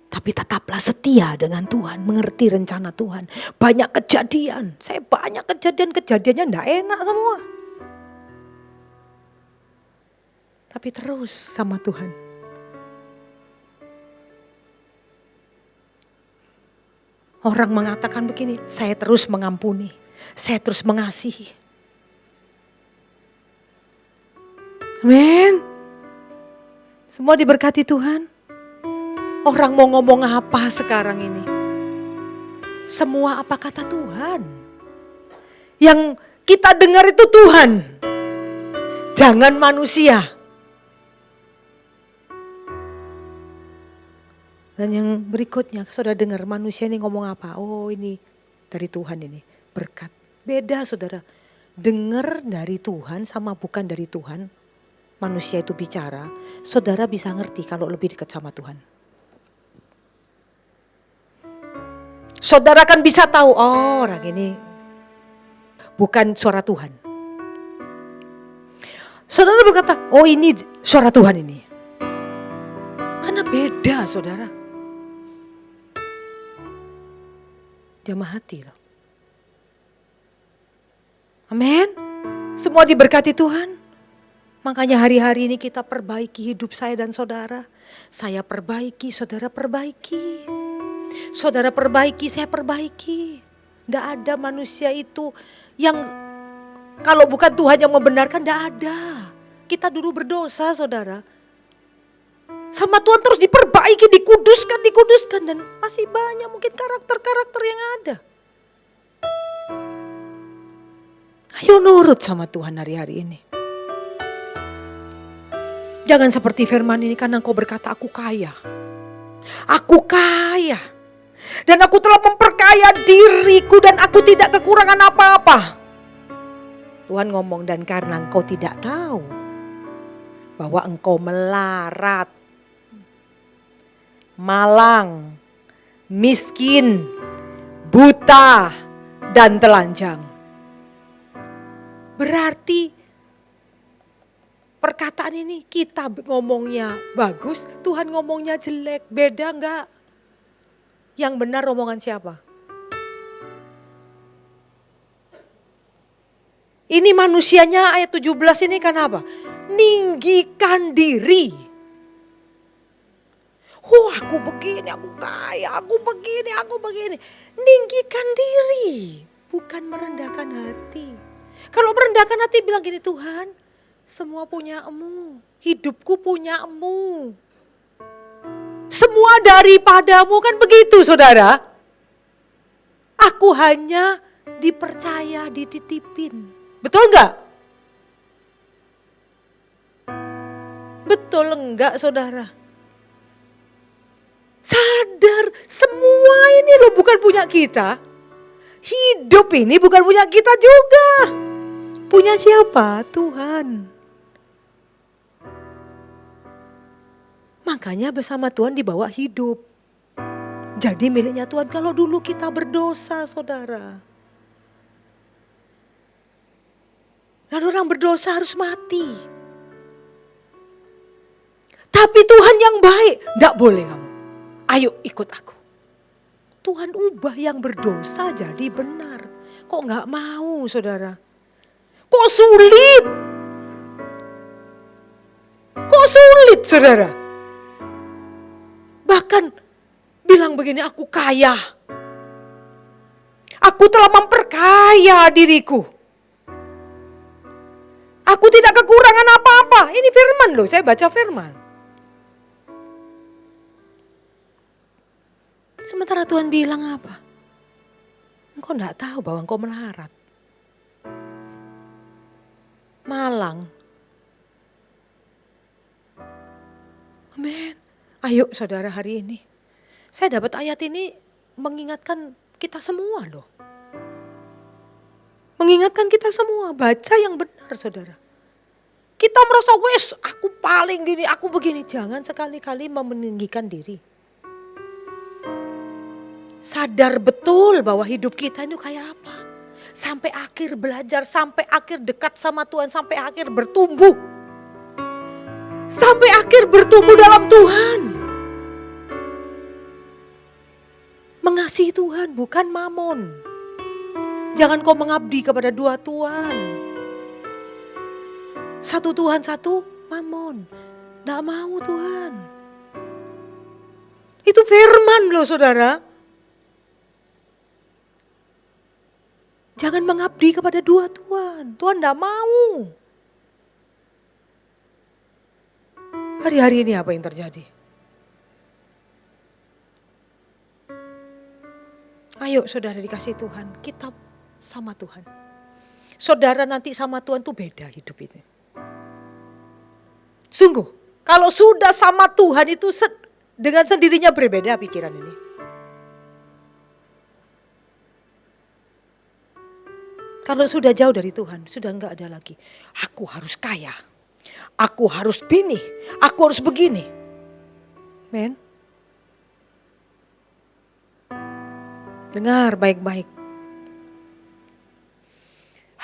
Speaker 1: Tapi tetaplah setia dengan Tuhan. Mengerti rencana Tuhan. Banyak kejadian. Saya banyak kejadiannya gak enak semua. Tapi terus sama Tuhan. Orang mengatakan begini, saya terus mengampuni, saya terus mengasihi. Amin. Semua diberkati Tuhan. Orang mau ngomong apa sekarang ini? Semua apa kata Tuhan? Yang kita dengar itu Tuhan. Jangan manusia. Dan yang berikutnya, saudara dengar manusia ini ngomong apa? Oh ini dari Tuhan ini, berkat. Beda saudara, dengar dari Tuhan sama bukan dari Tuhan. Manusia itu bicara, saudara bisa ngerti kalau lebih dekat sama Tuhan. Saudara kan bisa tahu, oh orang ini bukan suara Tuhan. Saudara berkata, oh ini suara Tuhan ini. Karena beda saudara. Jamah hati loh. Amin. Semua diberkati Tuhan. Makanya hari-hari ini kita perbaiki hidup saya dan saudara. Saya perbaiki, saudara perbaiki. Saudara perbaiki, saya perbaiki. Tidak ada manusia itu yang kalau bukan Tuhan yang membenarkan, tidak ada. Kita dulu berdosa saudara. Sama Tuhan terus diperbaiki, dikuduskan. Dan masih banyak mungkin karakter-karakter yang ada. Ayo nurut sama Tuhan hari-hari ini. Jangan seperti firman ini, karena engkau berkata aku kaya. Aku kaya. Dan aku telah memperkaya diriku dan aku tidak kekurangan apa-apa. Tuhan ngomong, dan karena engkau tidak tahu bahwa engkau melarat, malang, miskin, buta, dan telanjang. Berarti perkataan ini kita ngomongnya bagus, Tuhan ngomongnya jelek. Beda enggak? Yang benar omongan siapa? Ini manusianya ayat 17 ini kan apa? Ninggikan diri. Aku begini, aku kaya, aku begini. Ninggikan diri, bukan merendahkan hati. Kalau merendahkan hati bilang gini, Tuhan, semua punya-Mu, hidupku punya-Mu. Semua daripadamu, kan begitu saudara. Aku hanya dipercaya, dititipin. Betul enggak? Betul enggak saudara? Sadar semua ini loh bukan punya kita. Hidup ini bukan punya kita juga. Punya siapa? Tuhan. Makanya bersama Tuhan dibawa hidup. Jadi miliknya Tuhan. Kalau dulu kita berdosa, saudara. Dan orang berdosa harus mati. Tapi Tuhan yang baik, enggak boleh kamu. Ayo ikut aku. Tuhan ubah yang berdosa jadi benar. Kok enggak mau, saudara? Kok sulit? Kok sulit, saudara? Bahkan bilang begini, aku kaya. Aku telah memperkaya diriku. Aku tidak kekurangan apa-apa. Ini firman loh, saya baca firman. Sementara Tuhan bilang apa? Engkau enggak tahu bahwa engkau melarat. Malang. Amin. Ayo saudara, hari ini saya dapat ayat ini mengingatkan kita semua loh. Mengingatkan kita semua, baca yang benar saudara. Kita merasa wes aku paling gini, aku begini. Jangan sekali-kali meninggikan diri. Sadar betul bahwa hidup kita itu kayak apa. Sampai akhir belajar, sampai akhir dekat sama Tuhan, sampai akhir bertumbuh. Sampai akhir bertumbuh dalam Tuhan. Mengasihi Tuhan bukan mamon. Jangan kau mengabdi kepada dua Tuhan. Satu Tuhan, satu mamon. Nggak mau Tuhan. Itu firman loh saudara. Jangan mengabdi kepada dua Tuhan. Tuhan nggak mau. Hari-hari ini apa yang terjadi? Ayo saudara dikasih Tuhan, kita sama Tuhan. Saudara nanti sama Tuhan tuh beda hidup itu. Sungguh, kalau sudah sama Tuhan itu dengan sendirinya berbeda pikiran ini. Kalau sudah jauh dari Tuhan, sudah enggak ada lagi. Aku harus kaya, aku harus begini, aku harus begini. Men. Dengar baik-baik.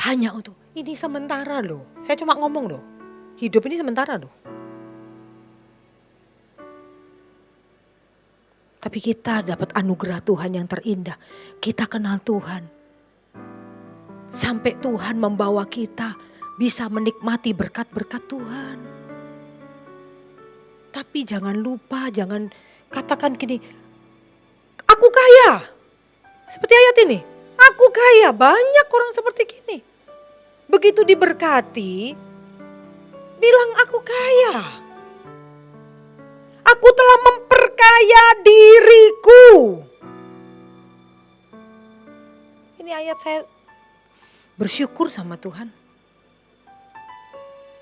Speaker 1: Hanya untuk, ini sementara loh. Saya cuma ngomong loh. Hidup ini sementara loh. Tapi kita dapat anugerah Tuhan yang terindah. Kita kenal Tuhan. Sampai Tuhan membawa kita bisa menikmati berkat-berkat Tuhan. Tapi jangan lupa, jangan katakan gini, aku kaya. Seperti ayat ini, aku kaya, banyak orang seperti gini. Begitu diberkati, bilang aku kaya. Aku telah memperkaya diriku. Ini ayat saya bersyukur sama Tuhan.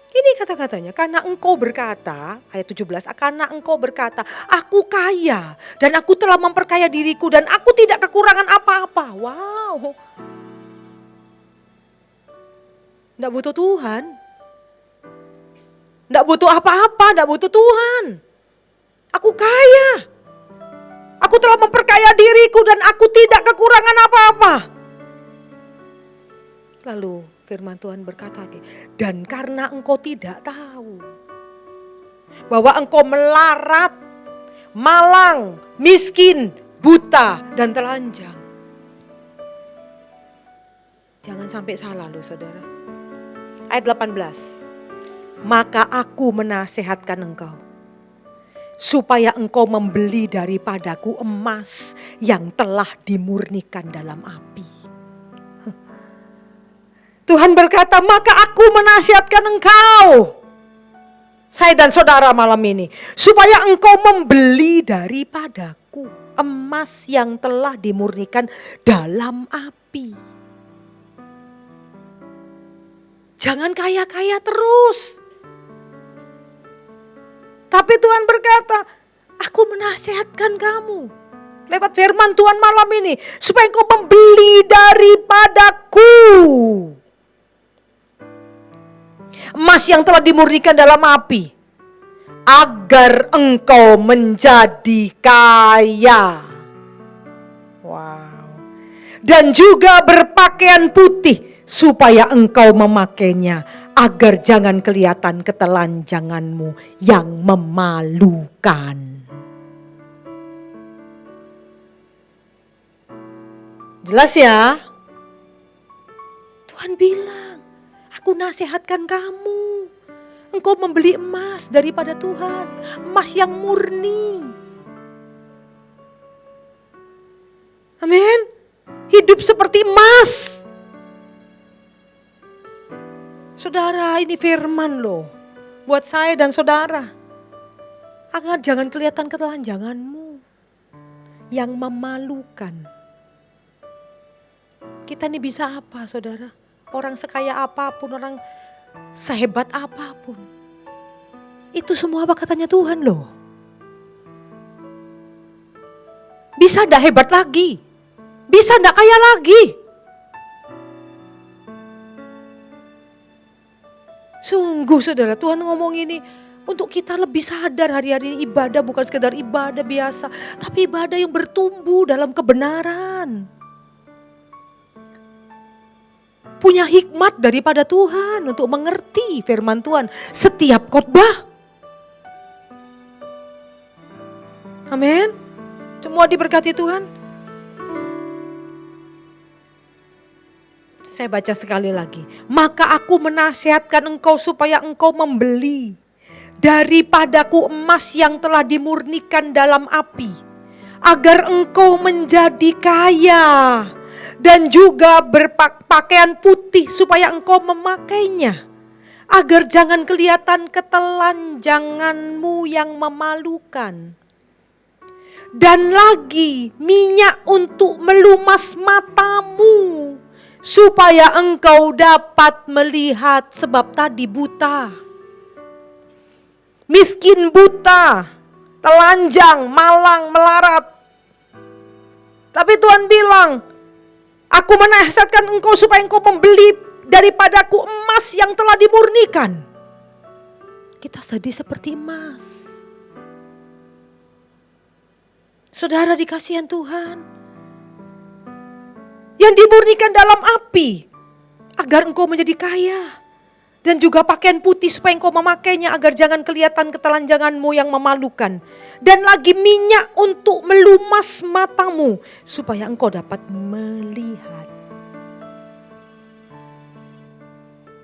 Speaker 1: Ini kata-katanya, karena engkau berkata, ayat 17, karena engkau berkata, aku kaya dan aku telah memperkaya diriku dan aku tidak kekurangan apa-apa. Wow. Nggak butuh Tuhan. Nggak butuh apa-apa, nggak butuh Tuhan. Aku kaya. Aku telah memperkaya diriku dan aku tidak kekurangan apa-apa. Lalu firman Tuhan berkata, dan karena engkau tidak tahu bahwa engkau melarat, malang, miskin, buta, dan telanjang. Jangan sampai salah loh saudara. Ayat 18. Maka aku menasehatkan engkau, supaya engkau membeli daripadaku emas yang telah dimurnikan dalam api. Tuhan berkata, maka aku menasihatkan engkau, saya dan saudara malam ini, supaya engkau membeli daripadaku emas yang telah dimurnikan dalam api. Jangan kaya-kaya terus. Tapi Tuhan berkata, aku menasihatkan kamu lewat firman Tuhan malam ini, supaya engkau membeli daripadaku emas yang telah dimurnikan dalam api. agar engkau menjadi kaya. Wow. Dan juga berpakaian putih supaya engkau memakainya, agar jangan kelihatan ketelanjanganmu yang memalukan. Jelas ya? Tuhan bilang, aku nasihatkan kamu. Engkau membeli emas daripada Tuhan, emas yang murni. Amin. Hidup seperti emas. Saudara, ini firman loh, buat saya dan saudara. Agar jangan kelihatan ketelanjanganmu yang memalukan. Kita ini bisa apa, saudara? Orang sekaya apapun, orang sehebat apapun. Itu semua apa katanya Tuhan loh. Bisa ndak hebat lagi? Bisa ndak kaya lagi? Sungguh saudara, Tuhan ngomong ini untuk kita lebih sadar hari-hari ini ibadah bukan sekedar ibadah biasa, tapi ibadah yang bertumbuh dalam kebenaran. Punya hikmat daripada Tuhan untuk mengerti firman Tuhan setiap khotbah. Amin. Semua diberkati Tuhan. Saya baca sekali lagi. Maka aku menasihatkan engkau supaya engkau membeli daripadaku emas yang telah dimurnikan dalam api, agar engkau menjadi kaya, dan juga berpakaian putih supaya engkau memakainya, agar jangan kelihatan ketelanjanganmu yang memalukan. Dan lagi minyak untuk melumas matamu, supaya engkau dapat melihat, sebab tadi buta. Miskin, buta, telanjang, malang, melarat. Tapi Tuhan bilang, aku menasihatkan engkau supaya engkau membeli daripadaku emas yang telah dimurnikan. Kita jadi seperti emas. Saudara dikasihan Tuhan, yang dimurnikan dalam api, agar engkau menjadi kaya. Dan juga pakaian putih supaya engkau memakainya, agar jangan kelihatan ketelanjanganmu yang memalukan. Dan lagi minyak untuk melumas matamu, supaya engkau dapat melihat.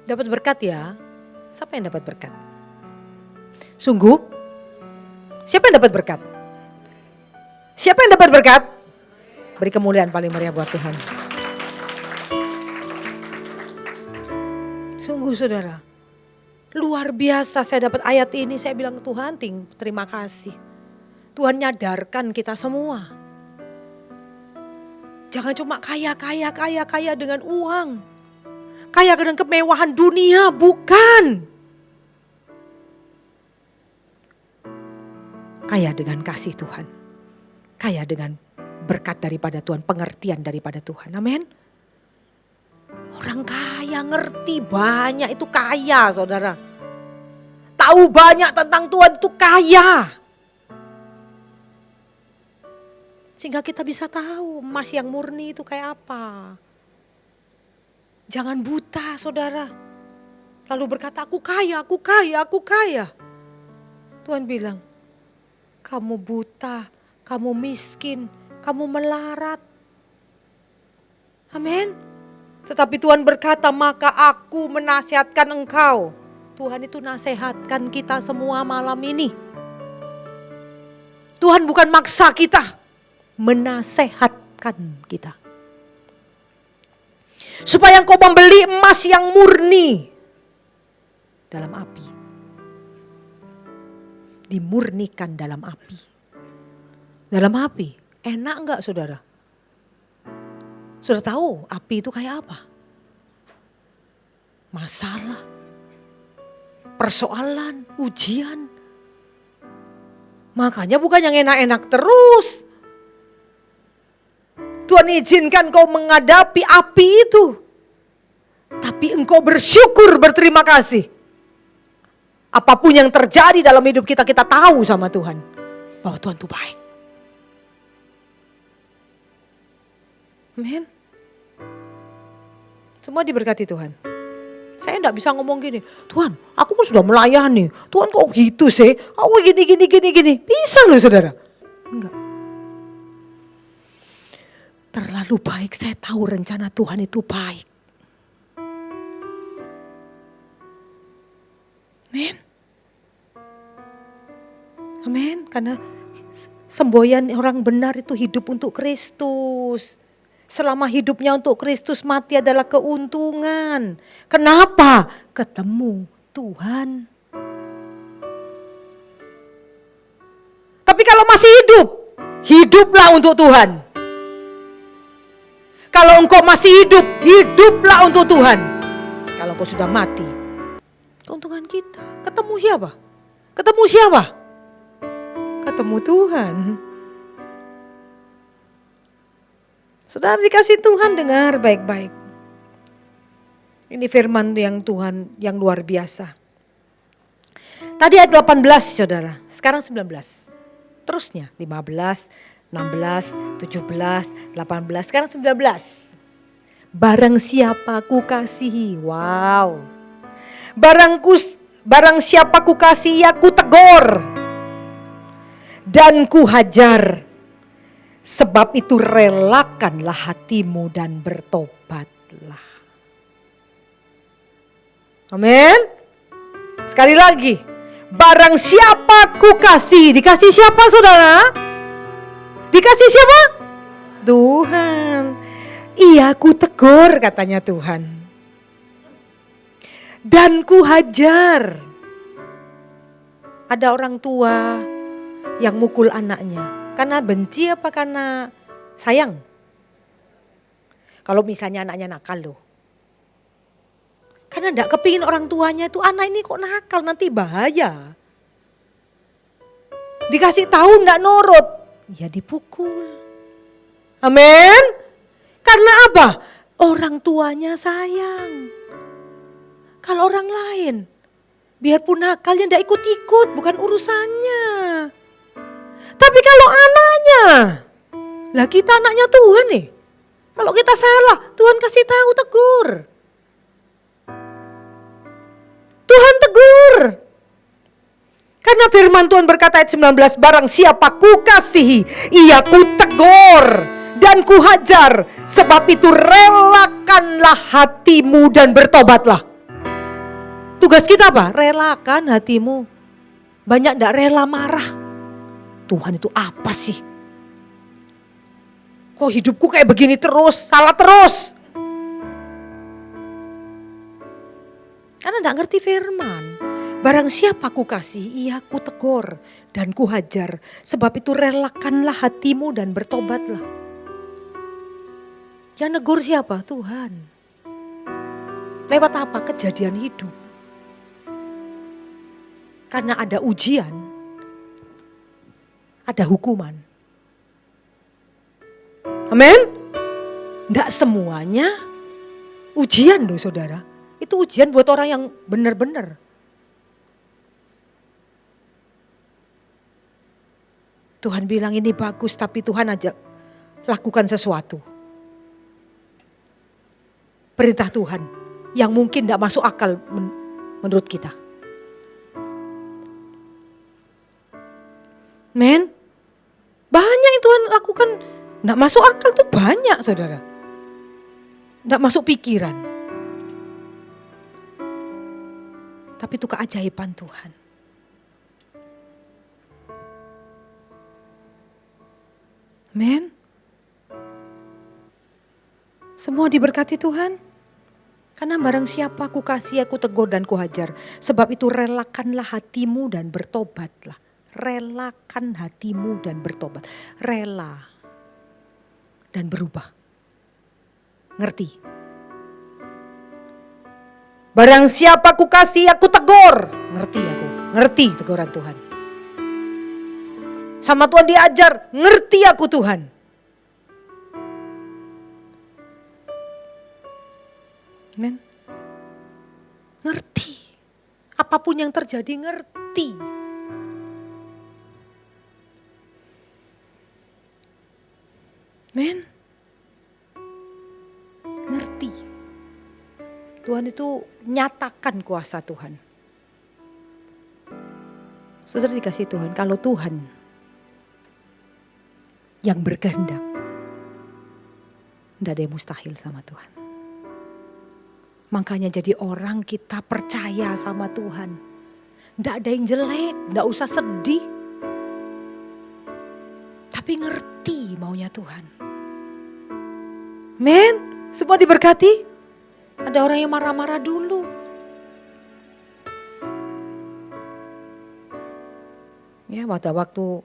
Speaker 1: Dapat berkat ya? Siapa yang dapat berkat? Sungguh? Siapa yang dapat berkat? Siapa yang dapat berkat? Beri kemuliaan paling meriah buat Tuhan. Sungguh saudara, luar biasa saya dapat ayat ini, saya bilang Tuhan terima kasih. Tuhan nyadarkan kita semua. Jangan cuma kaya dengan uang. Kaya dengan kemewahan dunia, bukan. Kaya dengan kasih Tuhan. Kaya dengan berkat daripada Tuhan, pengertian daripada Tuhan. Amin. Orang kaya ngerti banyak itu kaya saudara. Tahu banyak tentang Tuhan itu kaya. Sehingga kita bisa tahu emas yang murni itu kayak apa. Jangan buta saudara. Lalu berkata aku kaya. Tuhan bilang, kamu buta, kamu miskin, kamu melarat. Amin. Tetapi Tuhan berkata, maka aku menasihatkan engkau. Tuhan itu nasihatkan kita semua malam ini. Tuhan bukan maksa kita, menasehatkan kita. Supaya engkau membeli emas yang murni dalam api. Dimurnikan dalam api. Dalam api, enak enggak saudara? Sudah tahu api itu kayak apa? Masalah, persoalan, ujian. Makanya bukan yang enak-enak terus. Tuhan izinkan kau menghadapi api itu. Tapi engkau bersyukur, berterima kasih. Apapun yang terjadi dalam hidup kita, kita tahu sama Tuhan. Bahwa Tuhan itu baik. Amin. Semua diberkati Tuhan. Saya enggak bisa ngomong gini, Tuhan aku kan sudah melayani. Tuhan kok gitu sih? Aku gini. Bisa loh saudara. Enggak. Terlalu baik, saya tahu rencana Tuhan itu baik. Amin. Amin. Karena semboyan orang benar itu hidup untuk Kristus. Selama hidupnya untuk Kristus, mati adalah keuntungan. Kenapa? Ketemu Tuhan. Tapi kalau masih hidup, hiduplah untuk Tuhan. Kalau engkau masih hidup, hiduplah untuk Tuhan. Kalau engkau sudah mati, keuntungan kita. Ketemu siapa? Ketemu siapa? Ketemu Tuhan. Saudara dikasih Tuhan, dengar baik-baik. Ini firman yang Tuhan yang luar biasa. Tadi ayat 18 saudara, sekarang 19. Terusnya 15, 16, 17, 18, sekarang 19. Barang siapa ku kasihi, wow. Barang siapa ku kasihi, aku tegur dan ku hajar. Sebab itu relakanlah hatimu dan bertobatlah. Amin. Sekali lagi, barang siapa ku kasihi, dikasih siapa saudara? Dikasih siapa? Tuhan. Iya ku tegur katanya Tuhan. Dan ku hajar. Ada orang tua yang mukul anaknya. Karena benci apa karena sayang? Kalau misalnya anaknya nakal loh. Karena enggak kepingin orang tuanya itu anak ini kok nakal, nanti bahaya. Dikasih tahu enggak nurut, ya dipukul. Amin. Karena apa? Orang tuanya sayang. Kalau orang lain, biarpun nakalnya enggak ikut-ikut, bukan urusannya. Tapi kalau anaknya, lah kita anaknya Tuhan nih. Kalau kita salah, Tuhan kasih tahu, tegur. Tuhan tegur. Karena firman Tuhan berkata ayat 19, barang siapa ku kasihi, ia ku tegur dan ku hajar. Sebab itu relakanlah hatimu dan bertobatlah. Tugas kita apa? Relakan hatimu. Banyak enggak rela marah. Tuhan itu apa sih? Kok hidupku kayak begini terus, salah terus? Karena enggak ngerti firman. Barang siapa ku kasih, ia ku tegur dan ku hajar. Sebab itu relakanlah hatimu dan bertobatlah. Yang negur siapa? Tuhan. Lewat apa? Kejadian hidup. Karena ada ujian. Ada hukuman. Amin. Tidak semuanya ujian loh saudara. Itu ujian buat orang yang benar-benar. Tuhan bilang ini bagus, tapi Tuhan ajak lakukan sesuatu. Perintah Tuhan yang mungkin tidak masuk akal menurut kita. Men, banyak yang Tuhan lakukan, tidak masuk akal tuh banyak saudara. Tidak masuk pikiran. Tapi itu keajaiban Tuhan. Men, semua diberkati Tuhan. Karena barang siapa ku kasih, aku tegur dan ku hajar. Sebab itu relakanlah hatimu dan bertobatlah. Relakan hatimu dan bertobat. Rela dan berubah. Ngerti? Barang siapa ku kasih, aku tegur. Ngerti aku. Ngerti teguran Tuhan. Sama Tuhan diajar. Ngerti aku Tuhan. Amen. Ngerti. apapun yang terjadi ngerti. Men, ngerti. Tuhan itu nyatakan kuasa Tuhan. Saudara dikasih Tuhan, kalau Tuhan yang berkehendak, tidak ada yang mustahil sama Tuhan. Makanya jadi orang kita percaya sama Tuhan. Tidak ada yang jelek, tidak usah sedih. Tapi ngerti maunya Tuhan. Men, semua diberkati. Ada orang yang marah-marah dulu. Ya, pada waktu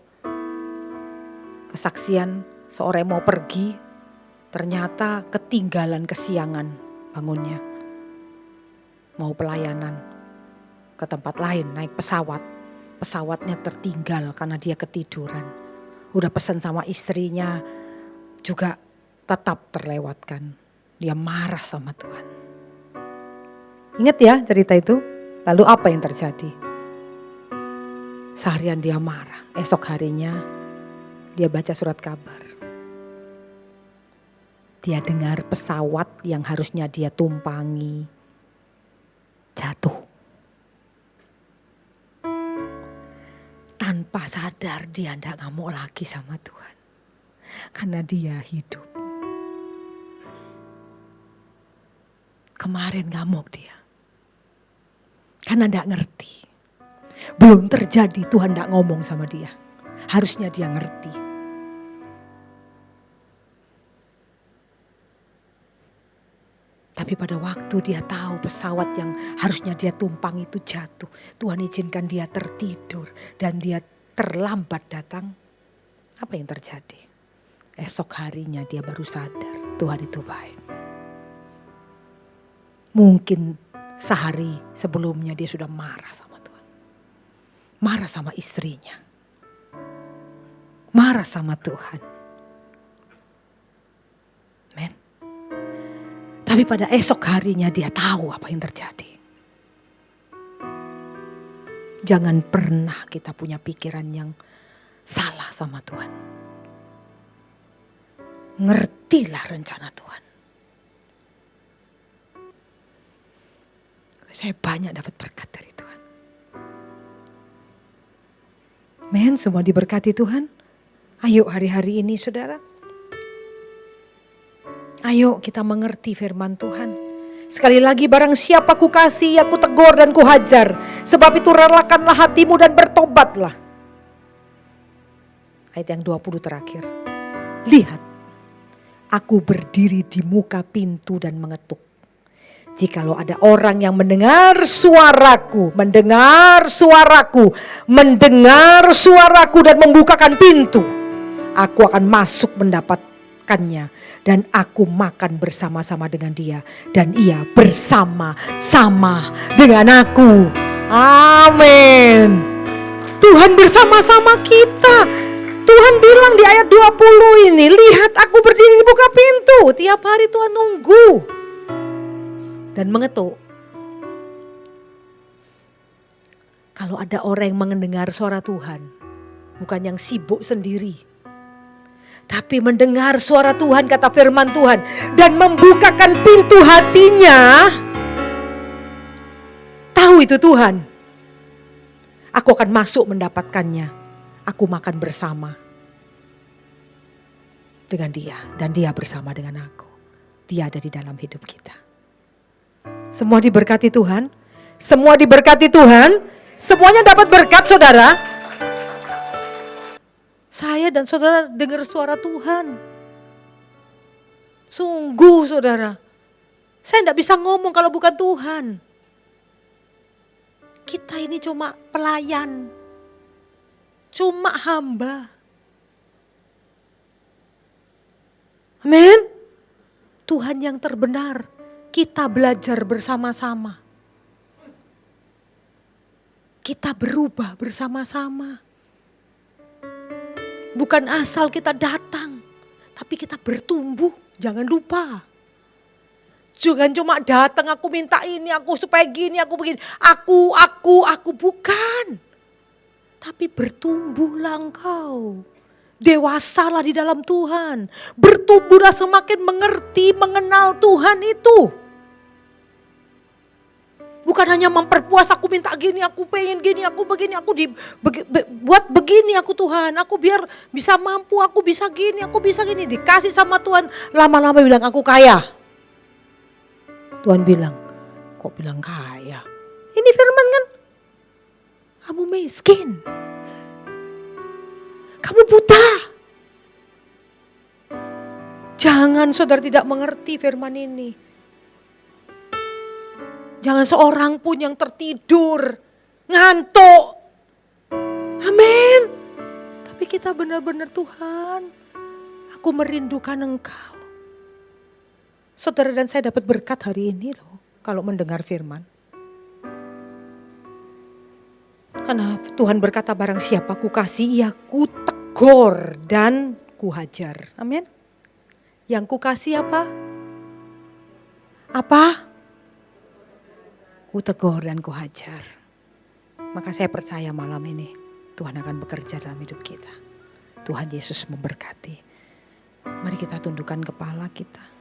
Speaker 1: kesaksian seorang mau pergi, ternyata ketinggalan kesiangan bangunnya. Mau pelayanan ke tempat lain, naik pesawat. Pesawatnya tertinggal karena dia ketiduran. Udah pesan sama istrinya juga tetap terlewatkan. Dia marah sama Tuhan. Ingat ya cerita itu? Lalu apa yang terjadi? Seharian dia marah. Esok harinya dia baca surat kabar. Dia dengar pesawat yang harusnya dia tumpangi jatuh. Tanpa sadar dia tidak ngamuk lagi sama Tuhan. Karena dia hidup. Kemarin ngamuk dia. Karena tidak ngerti. Belum terjadi, Tuhan tidak ngomong sama dia. Harusnya dia ngerti. Tapi pada waktu dia tahu pesawat yang harusnya dia tumpang itu jatuh. Tuhan izinkan dia tertidur dan dia terlambat datang. Apa yang terjadi? Esok harinya dia baru sadar Tuhan itu baik. Mungkin sehari sebelumnya dia sudah marah sama Tuhan. Marah sama istrinya. Marah sama Tuhan. Men. Tapi pada esok harinya dia tahu apa yang terjadi. Jangan pernah kita punya pikiran yang salah sama Tuhan. Ngertilah rencana Tuhan. Saya banyak dapat berkat dari Tuhan. Men, semua diberkati Tuhan. Ayo hari-hari ini saudara. Ayo kita mengerti firman Tuhan. Sekali lagi, barang siapa ku kasih, aku tegur dan ku hajar. Sebab itu relakanlah hatimu dan bertobatlah. Ayat yang 20 terakhir. Lihat, aku berdiri di muka pintu dan mengetuk. Jikalau ada orang yang mendengar suaraku dan membukakan pintu, aku akan masuk mendapatkannya dan aku makan bersama-sama dengan dia dan ia bersama-sama dengan aku. Amin. Tuhan bersama-sama kita. Tuhan bilang di ayat 20 ini, lihat aku berdiri di buka pintu. Tiap hari Tuhan nunggu dan mengetuk. Kalau ada orang yang mendengar suara Tuhan, bukan yang sibuk sendiri, tapi mendengar suara Tuhan, kata firman Tuhan, dan membukakan pintu hatinya, tahu itu Tuhan. Aku akan masuk mendapatkannya. Aku makan bersama dengan dia dan dia bersama dengan aku. Dia ada di dalam hidup kita. Semua diberkati Tuhan. Semua diberkati Tuhan. Semuanya dapat berkat saudara. Saya dan saudara dengar suara Tuhan. Sungguh saudara. Saya tidak bisa ngomong kalau bukan Tuhan. Kita ini cuma pelayan. Cuma hamba. Amin. Tuhan yang terbenar. Kita belajar bersama-sama. Kita berubah bersama-sama. Bukan asal kita datang, tapi kita bertumbuh. Jangan lupa. Jangan cuma datang aku minta ini, aku supaya gini, aku begini. Aku bukan. Tapi bertumbuhlah engkau. Dewasalah di dalam Tuhan. Bertumbuhlah semakin mengerti, mengenal Tuhan itu. Bukan hanya memperpuas aku minta gini, aku pengen gini, aku begini, buat begini aku Tuhan. Aku biar bisa mampu, aku bisa gini, dikasih sama Tuhan. Lama-lama bilang aku kaya. Tuhan bilang, kok bilang kaya? Ini firman kan? Kamu miskin. Kamu buta. Jangan saudara tidak mengerti firman ini. Jangan seorang pun yang tertidur, ngantuk. Amin. Tapi kita benar-benar Tuhan, aku merindukan Engkau. Saudara dan saya dapat berkat hari ini loh, kalau mendengar firman. Karena Tuhan berkata barang siapa ku kasih, ya ku tegur dan ku hajar. Amin. Yang ku kasih apa? Apa? Ku tegur dan ku hajar. Maka saya percaya malam ini Tuhan akan bekerja dalam hidup kita. Tuhan Yesus memberkati. Mari kita tundukkan kepala kita.